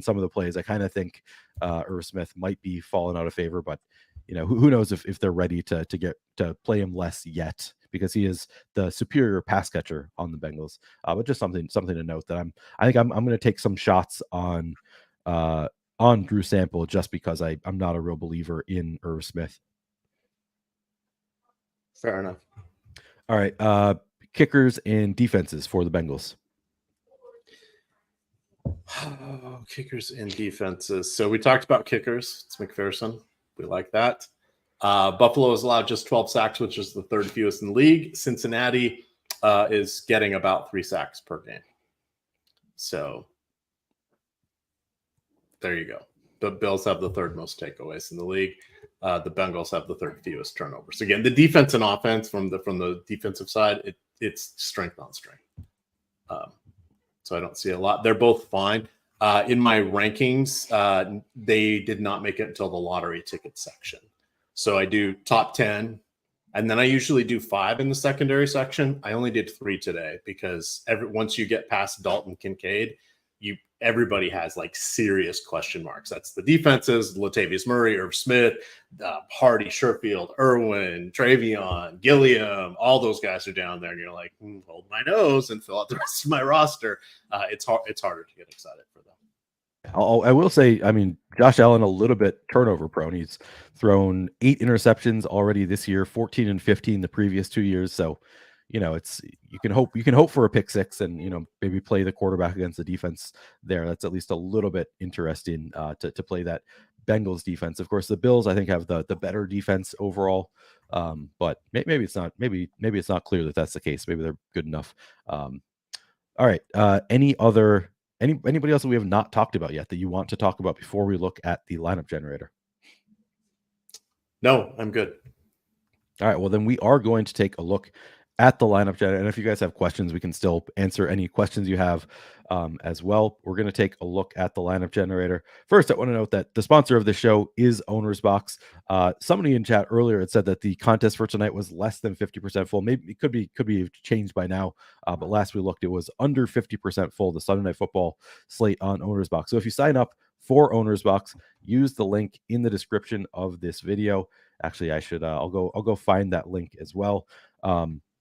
some of the plays. I kind of think Irv Smith might be falling out of favor, but who knows if they're ready to get to play him less yet, because he is the superior pass catcher on the Bengals. But just something to note that I think I'm going to take some shots on Drew Sample just because I'm not a real believer in Irv Smith. Fair enough. All right. Kickers and defenses for the Bengals. Kickers and defenses. So we talked about kickers. It's McPherson. We like that. Buffalo has allowed just 12 sacks, which is the 3rd fewest in the league. Cincinnati is getting about 3 sacks per game. So there you go. The Bills have the 3rd most takeaways in the league. The Bengals have the 3rd fewest turnovers. Again, the defense and offense from the defensive side, it's strength on strength. So I don't see a lot. They're both fine. In my rankings, they did not make it until the lottery ticket section. So I do top 10, and then I usually do 5 in the secondary section. I only did 3 today because once you get past Dalton Kincaid, everybody has like serious question marks. That's the defenses: Latavius Murray, Irv Smith, Hardy, Sherfield, Irwin, Travion, Gilliam. All those guys are down there, and you're like, hold my nose and fill out the rest of my roster. It's harder to get excited for them. I will say, I mean, Josh Allen a little bit turnover prone. He's thrown 8 interceptions already this year, 14 and 15 the previous 2 years. So, it's you can hope for a pick 6 and maybe play the quarterback against the defense there. That's at least a little bit interesting to play that Bengals defense. Of course, the Bills I think have the better defense overall, but maybe it's not it's not clear that that's the case. Maybe they're good enough. All right, anybody else that we have not talked about yet that you want to talk about before we look at the lineup generator? No, I'm good. All right, well then we are going to take a look at the lineup generator, and if you guys have questions, we can still answer any questions you have as well. We're going to take a look at the lineup generator. First, I want to note that the sponsor of the show is Owner's Box. Somebody in chat earlier had said that the contest for tonight was less than 50% full. Maybe it could be changed by now, but last we looked, it was under 50% full. The Sunday Night Football slate on Owner's Box. So if you sign up for Owner's Box, use the link in the description of this video. Actually, I should I'll go find that link as well.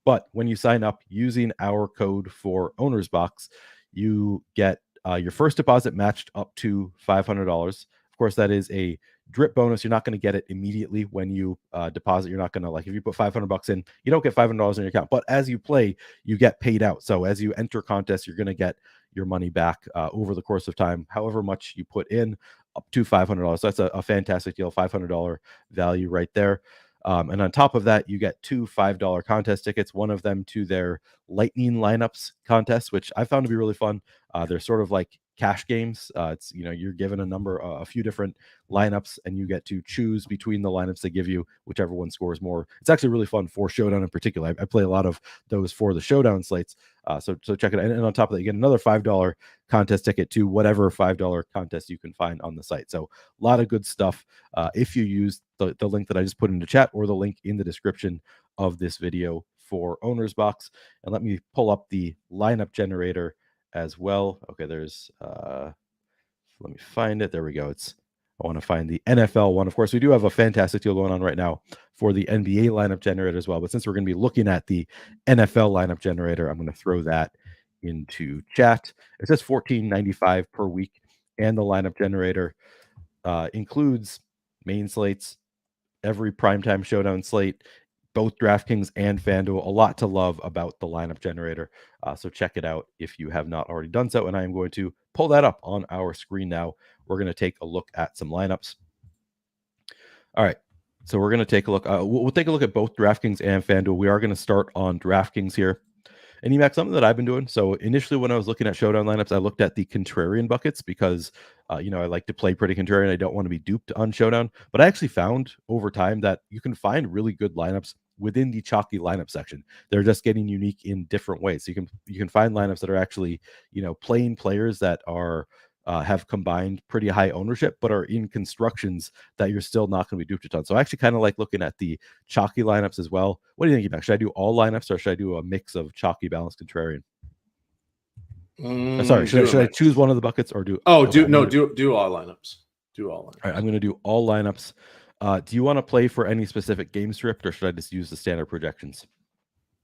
But when you sign up using our code for Owner's Box, you get your first deposit matched up to $500. Of course, that is a drip bonus. You're not going to get it immediately when you deposit. You're not going to, like, if you put $500 in, you don't get $500 in your account. But as you play, you get paid out. So as you enter contests, you're going to get your money back over the course of time, however much you put in, up to $500. So that's a fantastic deal, $500 value right there. And on top of that, you get 2 $5 contest tickets, one of them to their Lightning Lineups contest, which I found to be really fun. They're sort of like cash games. It's you're given a few different lineups, and you get to choose between the lineups they give you, whichever one scores more. It's actually really fun for Showdown in particular. I play a lot of those for the Showdown slates. So check it out. And on top of that, you get another $5 contest ticket to whatever $5 contest you can find on the site. So a lot of good stuff. If you use the link that I just put into chat or the link in the description of this video for Owner's Box. And let me pull up the lineup generator as well. Okay, there's let me find it. There we go. I want to find the NFL one. Of course, we do have a fantastic deal going on right now for the NBA lineup generator as well. But since we're going to be looking at the NFL lineup generator, I'm going to throw that into chat. It says $14.95 per week, and the lineup generator includes main slates, every primetime Showdown slate, both DraftKings and FanDuel. A lot to love about the lineup generator. So check it out if you have not already done so. And I am going to pull that up on our screen now. We're going to take a look at some lineups. All right. So we're going to take a look. We'll take a look at both DraftKings and FanDuel. We are going to start on DraftKings here. And EMac, something that I've been doing. So initially, when I was looking at Showdown lineups, I looked at the contrarian buckets because, I like to play pretty contrarian. I don't want to be duped on Showdown. But I actually found over time that you can find really good lineups within the chalky lineup section. They're just getting unique in different ways. So you can find lineups that are actually, playing players that are have combined pretty high ownership, but are in constructions that you're still not going to be duped a ton. So I actually kind of like looking at the chalky lineups as well. What do you think, Emac? Should I do all lineups or should I do a mix of chalky, balanced, contrarian? Sorry, should I choose one of the buckets or do? Do all lineups. Do all lineups. All right, I'm going to do all lineups. Do you want to play for any specific game script, or should I just use the standard projections?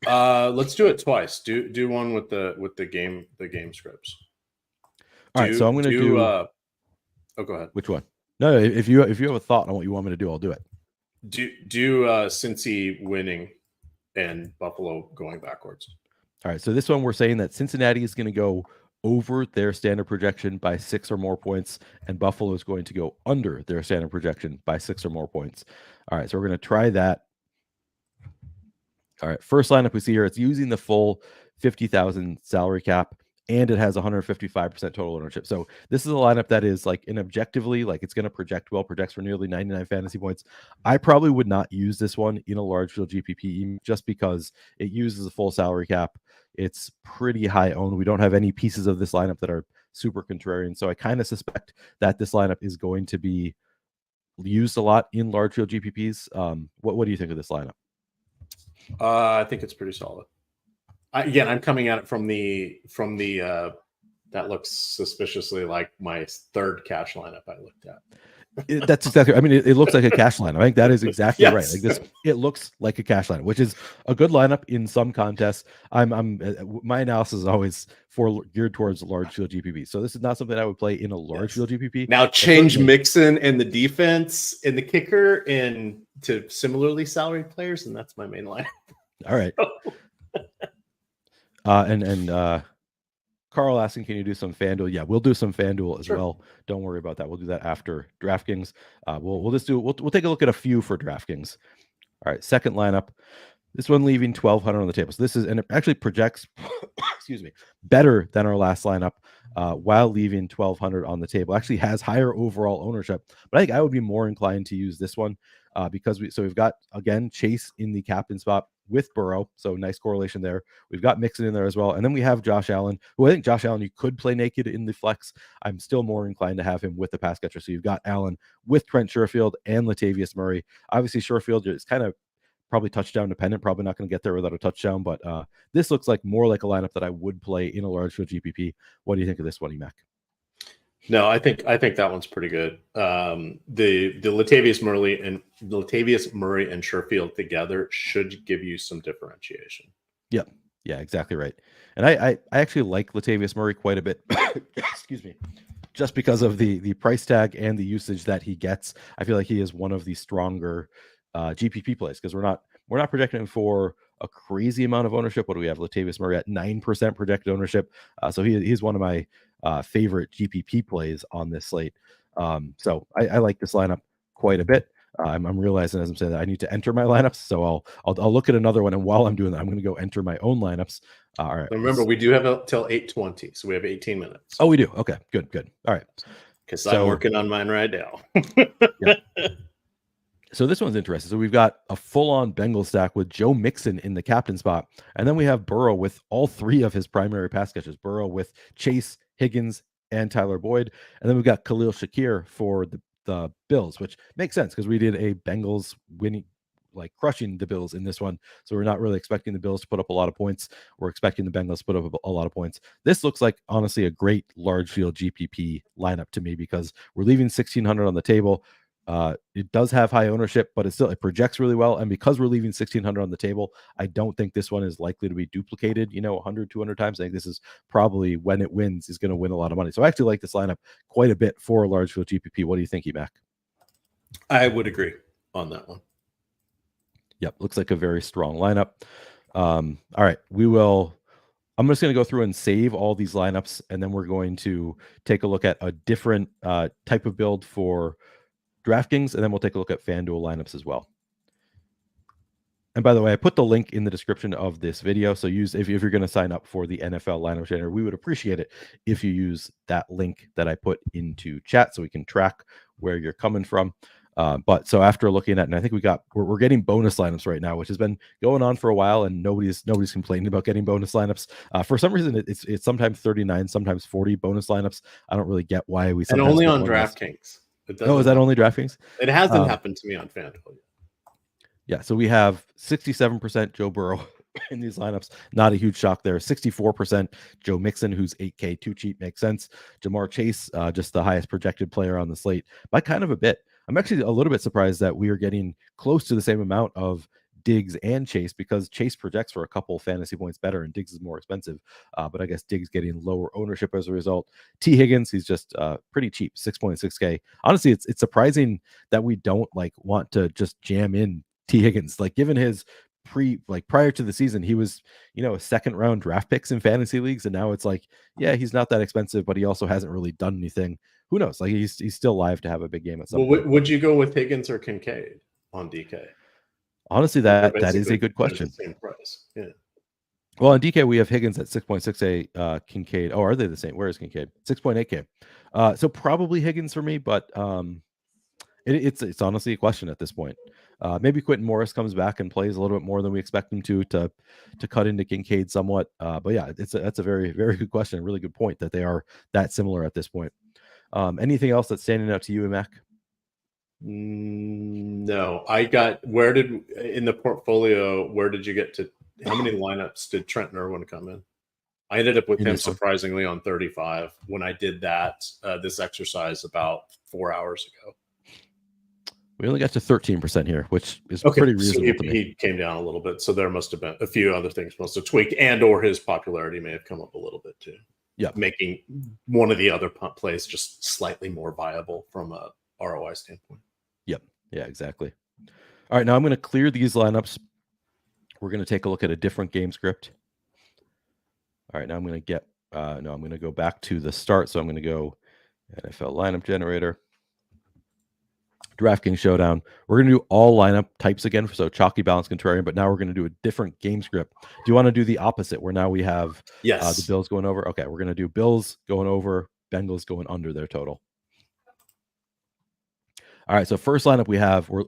Let's do it twice. Do one with the game scripts. All right, so I'm going to do. Oh, go ahead. Which one? No, if you have a thought on what you want me to do, I'll do it. Do Cincy winning and Buffalo going backwards. All right, so this one we're saying that Cincinnati is going to go over their standard projection by 6 or more points, and Buffalo is going to go under their standard projection by 6 or more points. All right, so we're going to try that. All right, first lineup we see here, it's using the full 50,000 salary cap, and it has 155% total ownership. So this is a lineup that is like objectively, like it's going to project well, projects for nearly 99 fantasy points. I probably would not use this one in a large field GPP just because it uses a full salary cap. It's pretty high owned. We don't have any pieces of this lineup that are super contrarian. So I kind of suspect that this lineup is going to be used a lot in large field GPPs. What do you think of this lineup? I think it's pretty solid. I'm coming at it from the that looks suspiciously like my third cash lineup I looked at. That's exactly. I mean, it looks like a cash lineup. I think that is exactly yes. right. Like this, it looks like a cash lineup, which is a good lineup in some contests. My analysis is always geared towards large field GPP. So this is not something I would play in a large field GPP. Now change Mixon and the defense and the kicker to similarly salaried players, and that's my main lineup. All right. Carl asking, can you do some FanDuel? Yeah, we'll do some FanDuel as well. Don't worry about that. We'll do that after DraftKings. We'll take a look at a few for DraftKings. All right, second lineup. This one leaving 1,200 on the table. So this is, and it actually projects, excuse me, better than our last lineup while leaving 1,200 on the table. Actually has higher overall ownership, but I think I would be more inclined to use this one because we've got, again, Chase in the captain spot with Burrow, so nice correlation there. We've got Mixon in there as well, and then we have Josh Allen, who I think Josh Allen you could play naked in the flex. I'm still more inclined to have him with the pass catcher. So you've got Allen with Trent Sherfield and Latavius Murray. Obviously, Sherfield is kind of probably touchdown dependent, probably not going to get there without a touchdown, but this looks like more like a lineup that I would play in a large field GPP. What do you think of this one, Emac? No, I think that one's pretty good. The Latavius Murray and Sherfield together should give you some differentiation. Yep. Yeah, exactly right. And I actually like Latavius Murray quite a bit. Excuse me. Just because of the price tag and the usage that he gets. I feel like he is one of the stronger GPP plays because we're not projecting him for a crazy amount of ownership. What do we have? Latavius Murray at 9% projected ownership. So he's one of my favorite GPP plays on this slate. So I like this lineup quite a bit. I'm realizing as I'm saying that I need to enter my lineups. So I'll look at another one, and while I'm doing that, I'm going to go enter my own lineups. All right. Remember, we do have till 8:20, so we have 18 minutes. Oh, we do. Okay, good. All right. Because I'm working on mine right now. Yeah. So this one's interesting. So we've got a full-on Bengals stack with Joe Mixon in the captain spot. And then we have Burrow with all three of his primary pass catchers. Burrow with Chase, Higgins, and Tyler Boyd. And then we've got Khalil Shakir for the Bills, which makes sense because we did a Bengals winning, like crushing the Bills in this one. So we're not really expecting the Bills to put up a lot of points. We're expecting the Bengals to put up a lot of points. This looks like, honestly, a great large field GPP lineup to me because we're leaving 1,600 on the table. It does have high ownership, but it projects really well. And because we're leaving 1,600 on the table, I don't think this one is likely to be duplicated, 100, 200 times. I think this is probably, when it wins, is going to win a lot of money. So I actually like this lineup quite a bit for a large field GPP. What do you think, Emac? I would agree on that one. Yep. Looks like a very strong lineup. All right. I'm just going to go through and save all these lineups, and then we're going to take a look at a different type of build for DraftKings, and then we'll take a look at FanDuel lineups as well. And by the way, I put the link in the description of this video. So if you're going to sign up for the NFL lineup generator, we would appreciate it if you use that link that I put into chat so we can track where you're coming from. But so after looking at, and I think we're getting bonus lineups right now, which has been going on for a while, and nobody's complaining about getting bonus lineups. For some reason, it's sometimes 39, sometimes 40 bonus lineups. I don't really get why we. And only on DraftKings. Oh, is that only DraftKings? It hasn't happened to me on FanDuel. Yeah, so we have 67% Joe Burrow in these lineups. Not a huge shock there. 64% Joe Mixon, who's 8K, too cheap, makes sense. Jamar Chase, just the highest projected player on the slate by kind of a bit. I'm actually a little bit surprised that we are getting close to the same amount of Diggs and Chase, because Chase projects for a couple fantasy points better and Diggs is more expensive. But I guess Diggs getting lower ownership as a result. T. Higgins, he's just pretty cheap, 6.6K. Honestly, it's surprising that we don't want to just jam in T. Higgins, given his prior to the season, he was, a second round draft picks in fantasy leagues. And now it's he's not that expensive, but he also hasn't really done anything. Who knows? He's still live to have a big game at some point. Would you go with Higgins or Kincaid on DK? Honestly, that is a good question. Same price. Yeah. Well, on DK, we have Higgins at 6.6K, Kincaid. Oh, are they the same? Where is Kincaid? 6.8K. So probably Higgins for me, but it's honestly a question at this point. Maybe Quentin Morris comes back and plays a little bit more than we expect him to cut into Kincaid somewhat. But yeah, that's a very, very good question. A really good point that they are that similar at this point. Anything else that's standing out to you, EMac? No, in the portfolio, where did you get to? How many lineups did Trent Irwin come in? I ended up with him surprisingly on 35 when I did this exercise about 4 hours ago. We only got to 13% here, which is pretty reasonable to me. He came down a little bit, so there must have been a few other things must have tweaked, and or his popularity may have come up a little bit too. Yeah, making one of the other punt plays just slightly more viable from a ROI standpoint. Yep. Yeah, exactly. All right, now I'm going to clear these lineups. We're going to take a look at a different game script. All right, now I'm going to go back to the start. So I'm going to go NFL lineup generator. DraftKings Showdown. We're going to do all lineup types again, so chalky, balance, contrarian, but now we're going to do a different game script. Do you want to do the opposite, where now we have the Bills going over? Okay, we're going to do Bills going over, Bengals going under their total. All right, so first lineup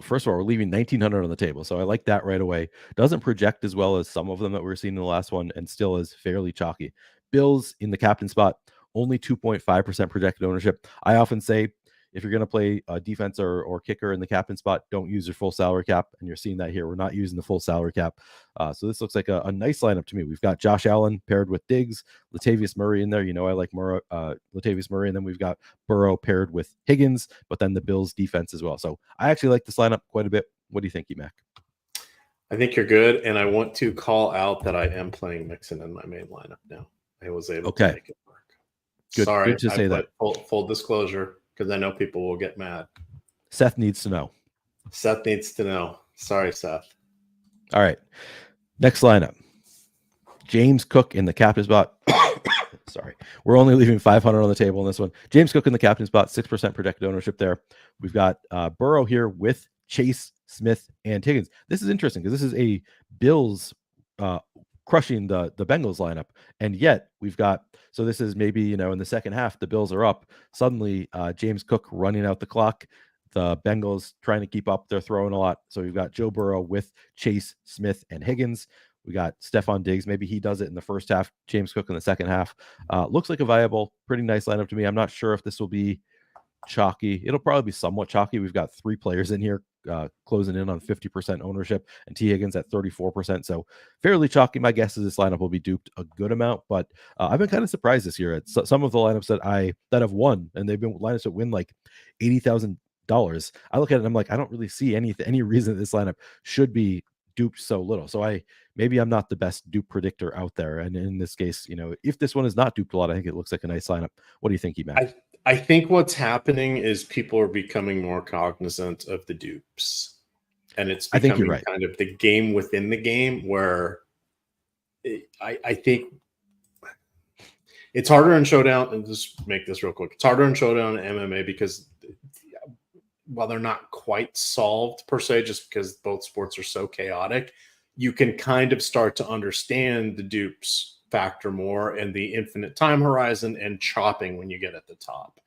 first of all, we're leaving 1,900 on the table, so I like that right away. Doesn't project as well as some of them that we're seeing in the last one, and still is fairly chalky. Bills in the captain spot, only 2.5% projected ownership. I often say, if you're going to play a defense or kicker in the captain spot, don't use your full salary cap. And you're seeing that here. We're not using the full salary cap. So this looks like a nice lineup to me. We've got Josh Allen paired with Diggs, Latavius Murray in there. I like Latavius Murray. And then we've got Burrow paired with Higgins, but then the Bills defense as well. So I actually like this lineup quite a bit. What do you think, EMac? I think you're good. And I want to call out that I am playing Mixon in my main lineup now. I was able to make it work. Good, Sorry good to say that. Full disclosure, because I know people will get mad. Seth needs to know. Sorry, Seth. All right. Next lineup. James Cook in the captain spot. Sorry. We're only leaving 500 on the table in this one. James Cook in the captain spot, 6% projected ownership there. We've got Burrow here with Chase, Smith, and Higgins. This is interesting because this is a Bills crushing the Bengals lineup. And yet we've got, so this is maybe, in the second half, the Bills are up. Suddenly James Cook running out the clock. The Bengals trying to keep up. They're throwing a lot. So we've got Joe Burrow with Chase, Smith, and Higgins. We got Stephon Diggs. Maybe he does it in the first half. James Cook in the second half. Looks like a viable, pretty nice lineup to me. I'm not sure if this will be chalky. It'll probably be somewhat chalky. We've got three players in here closing in on 50% ownership, and T. Higgins at 34%. So fairly chalky. My guess is this lineup will be duped a good amount, but I've been kind of surprised this year at some of the lineups that have won, and they've been lineups that win like $80,000. I look at it and I'm like, I don't really see any reason that this lineup should be duped so little. So maybe I'm not the best dupe predictor out there. And in this case, if this one is not duped a lot, I think it looks like a nice lineup. What do you think, EMac? I think what's happening is people are becoming more cognizant of the dupes, and it's becoming, I think you're right, kind of the game within the game, where I think it's harder in Showdown. And just make this real quick. It's harder in Showdown and MMA because while they're not quite solved per se, just because both sports are so chaotic, you can kind of start to understand the dupes factor more and the infinite time horizon and chopping when you get at the top.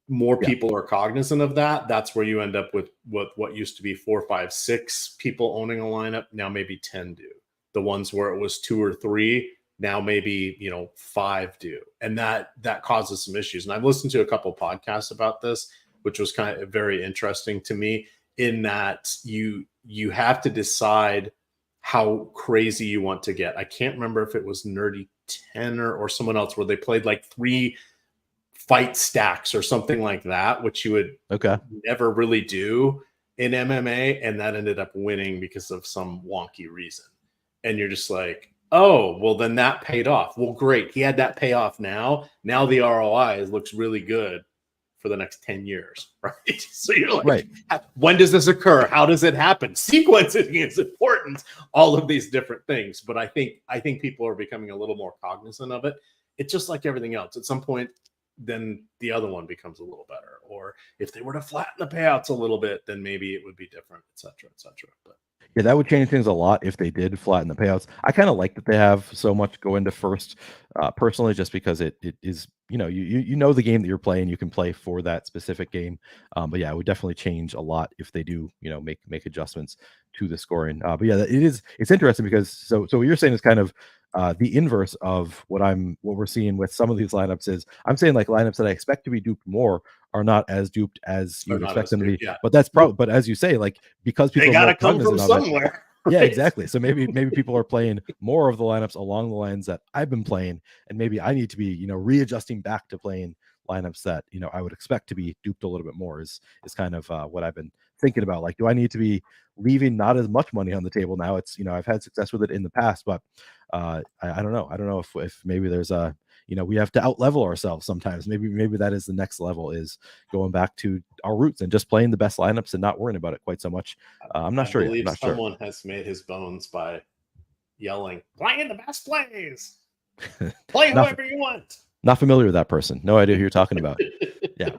More people are cognizant of that. That's where you end up with what used to be 4, 5, 6 people owning a lineup. Now maybe 10 do. The ones where it was 2 or 3, now maybe 5 do. And that causes some issues. And I've listened to a couple of podcasts about this, which was kind of very interesting to me, in that you have to decide how crazy you want to get. I can't remember if it was Nerdy 10 or someone else where they played like 3 fight stacks or something like that, which you would never really do in MMA. And that ended up winning because of some wonky reason. And you're just like, oh, well, then that paid off. Well, great. He had that payoff now. Now the ROI looks really good for the next 10 years, right? So you're like, when does this occur? How does it happen? Sequencing is important, all of these different things. But I think people are becoming a little more cognizant of it. It's just like everything else. At some point, then the other one becomes a little better. Or if they were to flatten the payouts a little bit, then maybe it would be different, et cetera, et cetera. But yeah, that would change things a lot if they did flatten the payouts. I kind of like that they have so much go into first, personally, just because it is, you know the game that you're playing, you can play for that specific game. But yeah, it would definitely change a lot if they do, make adjustments to the scoring. But yeah, it's interesting because so what you're saying is kind of the inverse of what we're seeing with some of these lineups. Is I'm saying like lineups that I expect to be duped more are not as duped as you would expect them to be. But that's probably, but as you say, like, because people they gotta come from somewhere. Right? Yeah, exactly. So maybe people are playing more of the lineups along the lines that I've been playing, and maybe I need to be, readjusting back to playing lineups that, I would expect to be duped a little bit more is kind of what I've been thinking about. Like, do I need to be leaving not as much money on the table now? It's, I've had success with it in the past, but I don't know. I don't know if maybe there's a, we have to out level ourselves sometimes. Maybe that is the next level, is going back to our roots and just playing the best lineups and not worrying about it quite so much. I'm not sure. I believe someone has made his bones by yelling, "Playing the best plays, play whoever you want." Not familiar with that person. No idea who you're talking about. Yeah.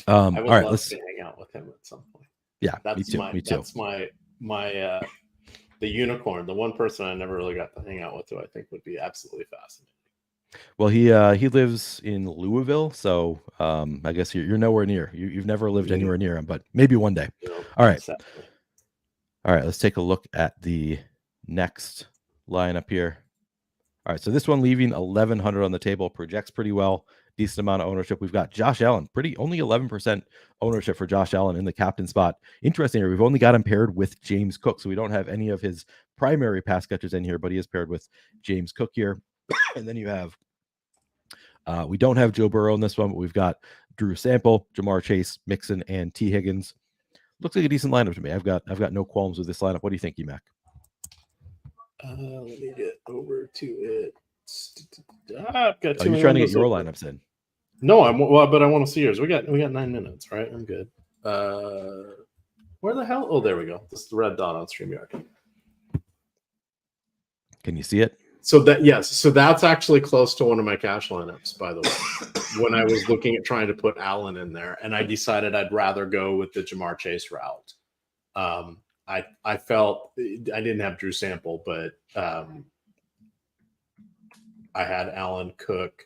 I would love to hang out with him at some point. Yeah, me too. That's my the unicorn, the one person I never really got to hang out with, who I think would be absolutely fascinating. Well, he lives in Louisville, so I guess you're nowhere near. You've never lived anywhere near him, but maybe one day. All right. Exactly. All right, let's take a look at the next lineup here. All right, so this one leaving 1,100 on the table, projects pretty well, decent amount of ownership. We've got Josh Allen, only 11% ownership for Josh Allen in the captain spot. Interesting here, we've only got him paired with James Cook, so we don't have any of his primary pass catchers in here, but he is paired with James Cook here. And then you have, we don't have Joe Burrow in this one, but we've got Drew Sample, Jamar Chase, Mixon, and T. Higgins. Looks like a decent lineup to me. I've got no qualms with this lineup. What do you think, EMac? Let me get over to it. I've got you're trying to get your lineups in. No, but I want to see yours. We got 9 minutes, right? I'm good. Where the hell? Oh, there we go. This is the red dot on StreamYard. Can you see it? So that's actually close to one of my cash lineups, by the way. When I was looking at trying to put Allen in there, and I decided I'd rather go with the Jamar Chase route. I felt I didn't have Drew Sample, but I had Allen, Cook.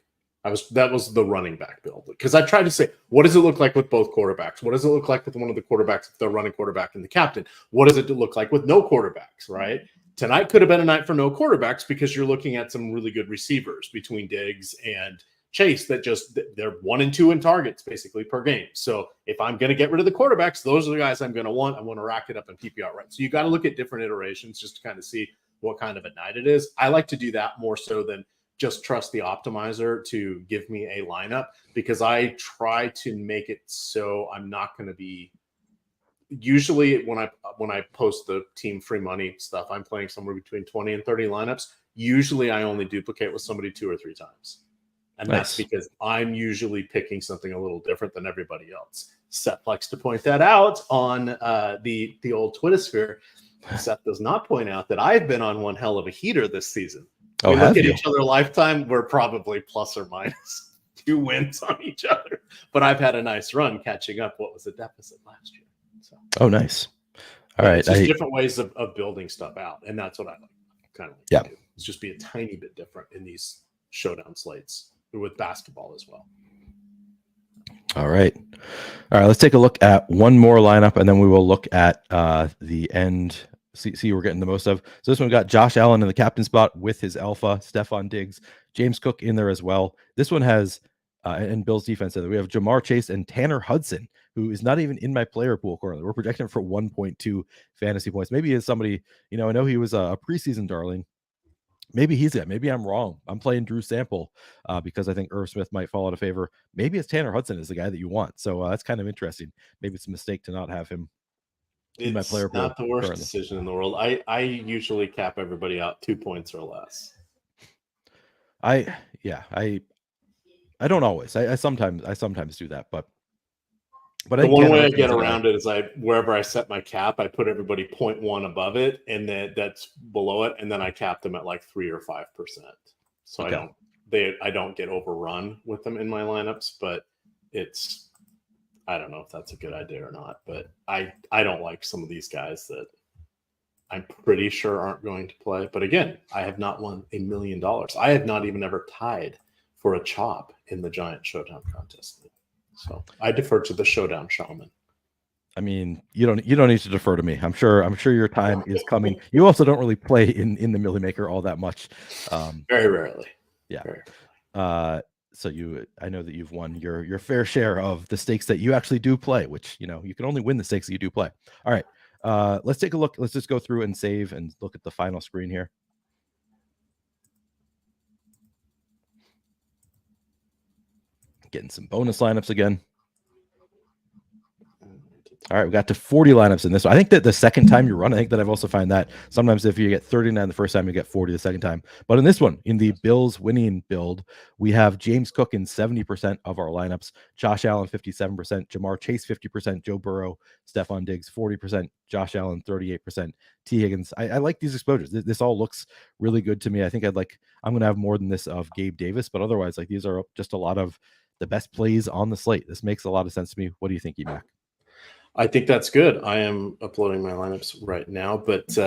That was the running back build, because I tried to say, what does it look like with both quarterbacks? What does it look like with one of the quarterbacks, if they're running quarterback and the captain? What does it look like with no quarterbacks, right? Tonight could have been a night for no quarterbacks, because you're looking at some really good receivers between Diggs and Chase that they're 1 and 2 in targets basically per game. So if I'm going to get rid of the quarterbacks, those are the guys I'm going to want. I want to rack it up in PPR, right? So you got to look at different iterations just to kind of see what kind of a night it is. I like to do that more so than just trust the optimizer to give me a lineup, because I try to make it so I'm not going to be. Usually when I post the team free money stuff, I'm playing somewhere between 20 and 30 lineups. Usually I only duplicate with somebody 2 or 3 times. And That's because I'm usually picking something a little different than everybody else. Seth likes to point that out on the old Twittersphere. Seth does not point out that I've been on one hell of a heater this season. We look at each other lifetime, we're probably plus or minus 2 wins on each other. but I've had a nice run catching up what was the deficit last year. So, oh, nice. All right. It's just different ways of building stuff out. And that's what I like, kind of like to do. It's just be a tiny bit different in these showdown slates with basketball as well. All right. Let's take a look at one more lineup, and then we will look at the end. See we're getting the most of. So this one got Josh Allen in the captain spot with his alpha, Stephon Diggs, James Cook in there as well. This one has and Bills defense. We have Jamar Chase and Tanner Hudson, who is not even in my player pool currently. We're projecting for 1.2 fantasy points. Maybe he is somebody, I know he was a preseason darling. Maybe he's it. Maybe I'm wrong. I'm playing Drew Sample because I think Irv Smith might fall out of favor. Maybe it's Tanner Hudson is the guy that you want. So that's kind of interesting. Maybe it's a mistake to not have him in my player pool. It's not the worst decision in the world. I usually cap everybody out 2 points or less. I don't always. I sometimes do that, but the one way I get around it is wherever I set my cap, I put everybody 0.1 above it, and then that's below it, and then I cap them at like 3 or 5%. So okay. I don't get overrun with them in my lineups, but I don't know if that's a good idea or not. But I don't like some of these guys that I'm pretty sure aren't going to play. But again, I have not won $1 million. I have not even ever tied for a chop in the Giant Showdown contest. So I defer to the Showdown Shaman. I mean, you don't need to defer to me. I'm sure your time is coming. You also don't really play in the Millie Maker all that much. Very rarely. Yeah. Very rarely. So I know that you've won your fair share of the stakes that you actually do play, which you can only win the stakes that you do play. All right. Let's take a look. Let's just go through and save and look at the final screen here. Getting some bonus lineups again. All right, we got to 40 lineups in this one. I think that the second time you run, I think that I've also found that sometimes if you get 39 the first time, you get 40 the second time. But in this one, in the Bills winning build, we have James Cook in 70% of our lineups, Josh Allen 57%, Jamar Chase 50%, Joe Burrow, Stephon Diggs 40%, Josh Allen 38%, T. Higgins. I like these exposures. This all looks really good to me. I think I'm going to have more than this of Gabe Davis, but otherwise, like these are just a lot of the best plays on the slate. This makes a lot of sense to me. What do you think, EMac? I think that's good. I am uploading my lineups right now, but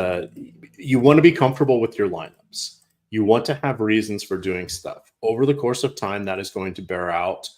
you want to be comfortable with your lineups. You want to have reasons for doing stuff. Over the course of time, that is going to bear out.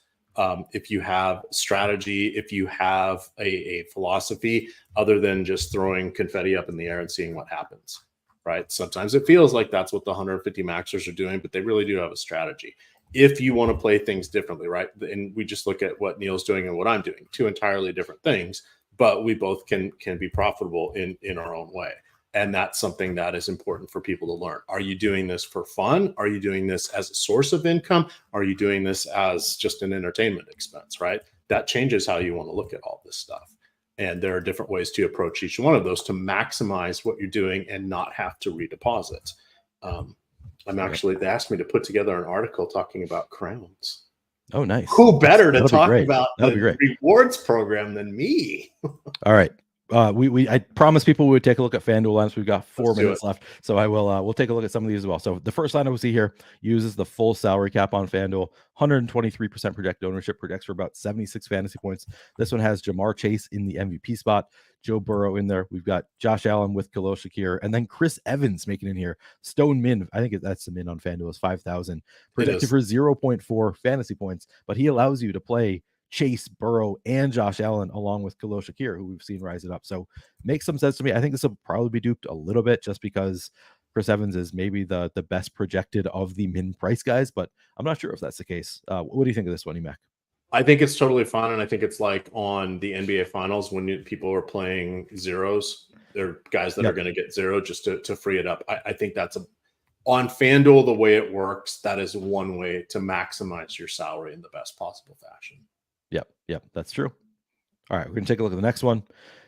If you have strategy, if you have a philosophy other than just throwing confetti up in the air and seeing what happens, right? Sometimes it feels like that's what the 150 maxers are doing, but they really do have a strategy. If you want to play things differently, right? And we just look at what Neil's doing and what I'm doing, two entirely different things, but we both can be profitable in our own way. And that's something that is important for people to learn. Are you doing this for fun? Are you doing this as a source of income? Are you doing this as just an entertainment expense, right? That changes how you want to look at all this stuff. And there are different ways to approach each one of those to maximize what you're doing and not have to redeposit. They asked me to put together an article talking about crowns. Oh, nice. Who better to talk about the rewards program than me? All right. I promised people we would take a look at FanDuel lineups. We've got 4 minutes left, so I will. We'll take a look at some of these as well. So the first lineup we see here uses the full salary cap on FanDuel. 123% projected ownership, projects for about 76 fantasy points. This one has Jamar Chase in the MVP spot, Joe Burrow in there. We've got Josh Allen with Khalil Shakir, and then Chris Evans making in here. Stone min, I think that's the min on FanDuel is 5,000, projected for 0.4 fantasy points, but he allows you to play Chase, Burrow, and Josh Allen along with Khalil Shakir, who we've seen rise it up. So makes some sense to me. I think this will probably be duped a little bit just because Chris Evans is maybe the best projected of the min price guys, but I'm not sure if that's the case. What do you think of this one, EMac? I think it's totally fun, and I think it's like on the NBA Finals when people are playing zeros. There are guys that are going to get zero just to free it up. I think that's on FanDuel, the way it works, that is one way to maximize your salary in the best possible fashion. Yep, that's true. All right, we're going to take a look at the next one.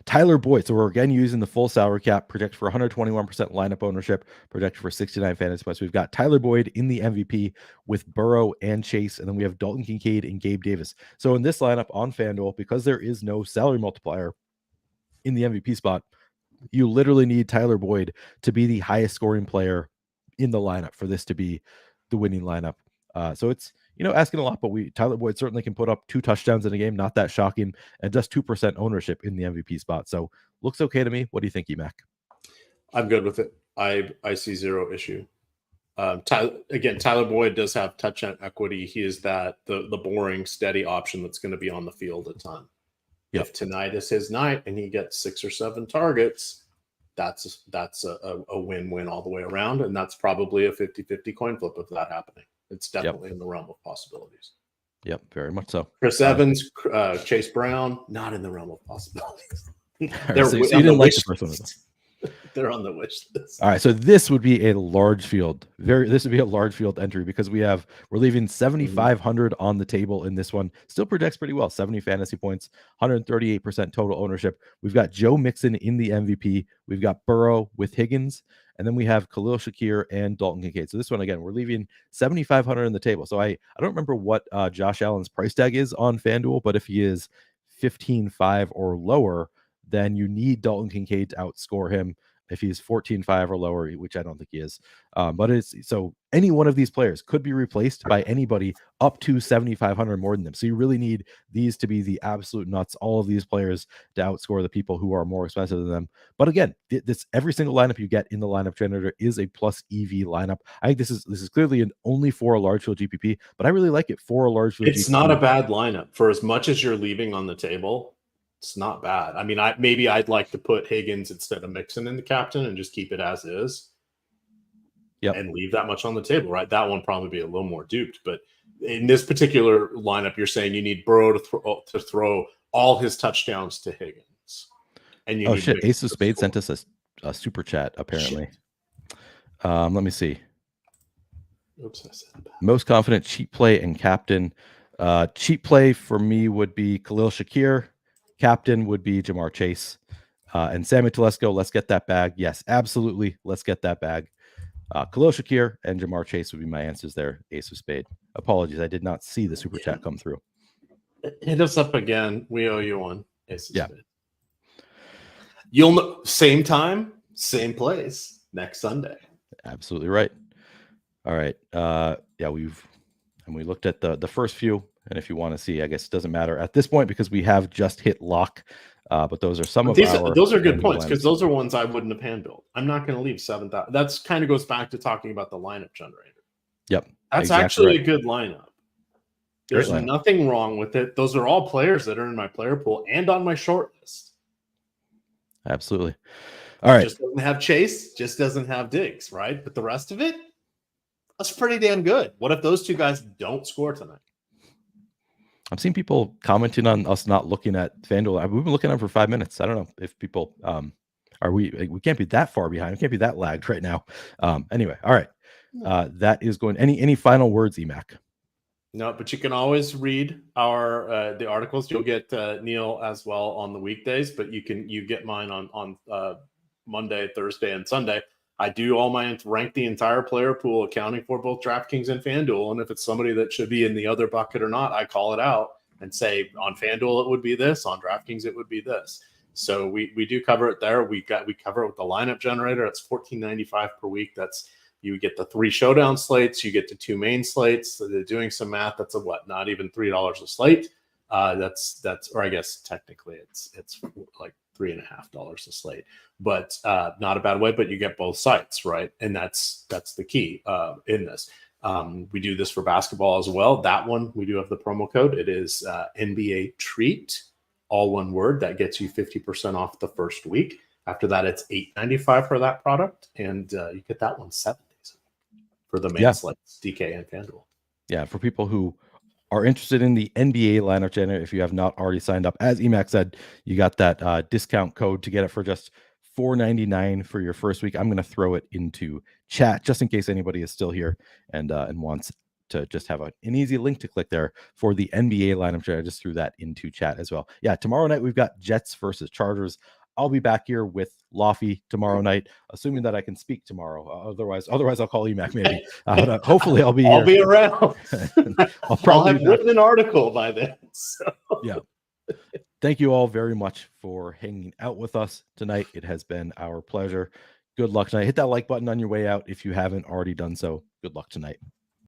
Tyler Boyd. So we're again using the full salary cap, projected for 121% lineup ownership, projected for 69 fantasy points. We've got Tyler Boyd in the MVP with Burrow and Chase, and then we have Dalton Kincaid and Gabe Davis. So in this lineup on FanDuel, because there is no salary multiplier in the MVP spot, you literally need Tyler Boyd to be the highest scoring player in the lineup for this to be the winning lineup. So it's asking a lot, but Tyler Boyd certainly can put up 2 touchdowns in a game. Not that shocking, and just 2% ownership in the MVP spot. So looks okay to me. What do you think, EMac? I'm good with it. I see zero issue. Tyler Boyd does have touchdown equity. He is the boring, steady option that's going to be on the field a ton. Yep. If tonight is his night and he gets 6 or 7 targets, that's a win-win all the way around, and that's probably a 50-50 coin flip of that happening. It's definitely in the realm of possibilities. Yep, very much so. Chris Evans, Chase Brown, not in the realm of possibilities. So you didn't like the first one of them. They're on the wish list. All right, so this would be a large field. This would be a large field entry because we're leaving 7,500 on the table in this one. Still projects pretty well. 70 fantasy points, 138% total ownership. We've got Joe Mixon in the MVP. We've got Burrow with Higgins, and then we have Khalil Shakir and Dalton Kincaid. So this one again, we're leaving 7,500 on the table. So I don't remember what Josh Allen's price tag is on FanDuel, but if he is 15.5 or lower, then you need Dalton Kincaid to outscore him. If he's 14.5 or lower, which I don't think he is. But it's so any one of these players could be replaced by anybody up to 7,500 more than them. So you really need these to be the absolute nuts, all of these players to outscore the people who are more expensive than them. But again, this every single lineup you get in the lineup generator is a plus EV lineup. I think this is clearly only for a large field GPP, but I really like it for a large field GPP. It's not a bad lineup for as much as you're leaving on the table. It's not bad. I mean, I'd like to put Higgins instead of Mixon in the captain and just keep it as is. Yep. And leave that much on the table, right? That one probably be a little more duped. But in this particular lineup, you're saying you need Burrow to throw all his touchdowns to Higgins. And you shit. Ace of Spades sent us a super chat, apparently. Let me see. Oops, I said that. Most confident cheap play and captain. Cheap play for me would be Khalil Shakir. Captain would be Jamar Chase. And Sammy Telesco, let's get that bag. Yes, absolutely. Let's get that bag. Khalil Shakir and Jamar Chase would be my answers there. Ace of Spade. Apologies, I did not see the super chat come through. Hit us up again. We owe you one. Ace of Spade. You'll know, same time, same place next Sunday. Absolutely right. All right. We looked at the first few. And if you want to see, I guess it doesn't matter at this point because we have just hit lock. But those are those are good points because those are ones I wouldn't have hand built. I'm not going to leave 7,000. That's kind of goes back to talking about the lineup generator. Yep. That's exactly actually a good lineup. There's nothing wrong with it. Those are all players that are in my player pool and on my short list. Absolutely. All right. Just doesn't have Chase, just doesn't have Diggs, right? But the rest of it, that's pretty damn good. What if those two guys don't score tonight? I've seen people commenting on us not looking at FanDuel. We've been looking at them for 5 minutes. I don't know if people we can't be that far behind. We can't be that lagged right now. Anyway, all right. That is going. Any final words, EMac? No, but you can always read our the articles. You'll get Neil as well on the weekdays, but you get mine on Monday, Thursday, and Sunday. I do all my rank the entire player pool, accounting for both DraftKings and FanDuel. And if it's somebody that should be in the other bucket or not, I call it out and say on FanDuel it would be this, on DraftKings it would be this. So we do cover it there. We cover it with the lineup generator. It's $14.95 per week. That's you get the 3 showdown slates, you get the 2 main slates. So they're doing some math. That's not even $3 a slate. That's or I guess technically it's like $3.50 a slate, but not a bad way. But you get both sites, right? And that's the key in this. We do this for basketball as well. That one we do have the promo code. It is NBA Treat, all one word. That gets you 50% off the first week. After that, it's $8.95 for that product, and you get that one 7 days for the main slates, DK and FanDuel. Yeah, for people who are interested in the NBA lineup generator, if you have not already signed up, as EMac said, you got that discount code to get it for just $4.99 for your first week. I'm going to throw it into chat just in case anybody is still here and wants to just have an easy link to click there for the NBA lineup generator. I just threw that into chat as well. Yeah, tomorrow night we've got Jets versus Chargers. I'll be back here with Lofty tomorrow night, assuming that I can speak tomorrow. Otherwise I'll call EMac maybe. Hopefully I'll be here. I'll be around. I'll have written an article by then. So. Yeah. Thank you all very much for hanging out with us tonight. It has been our pleasure. Good luck tonight. Hit that like button on your way out if you haven't already done so. Good luck tonight.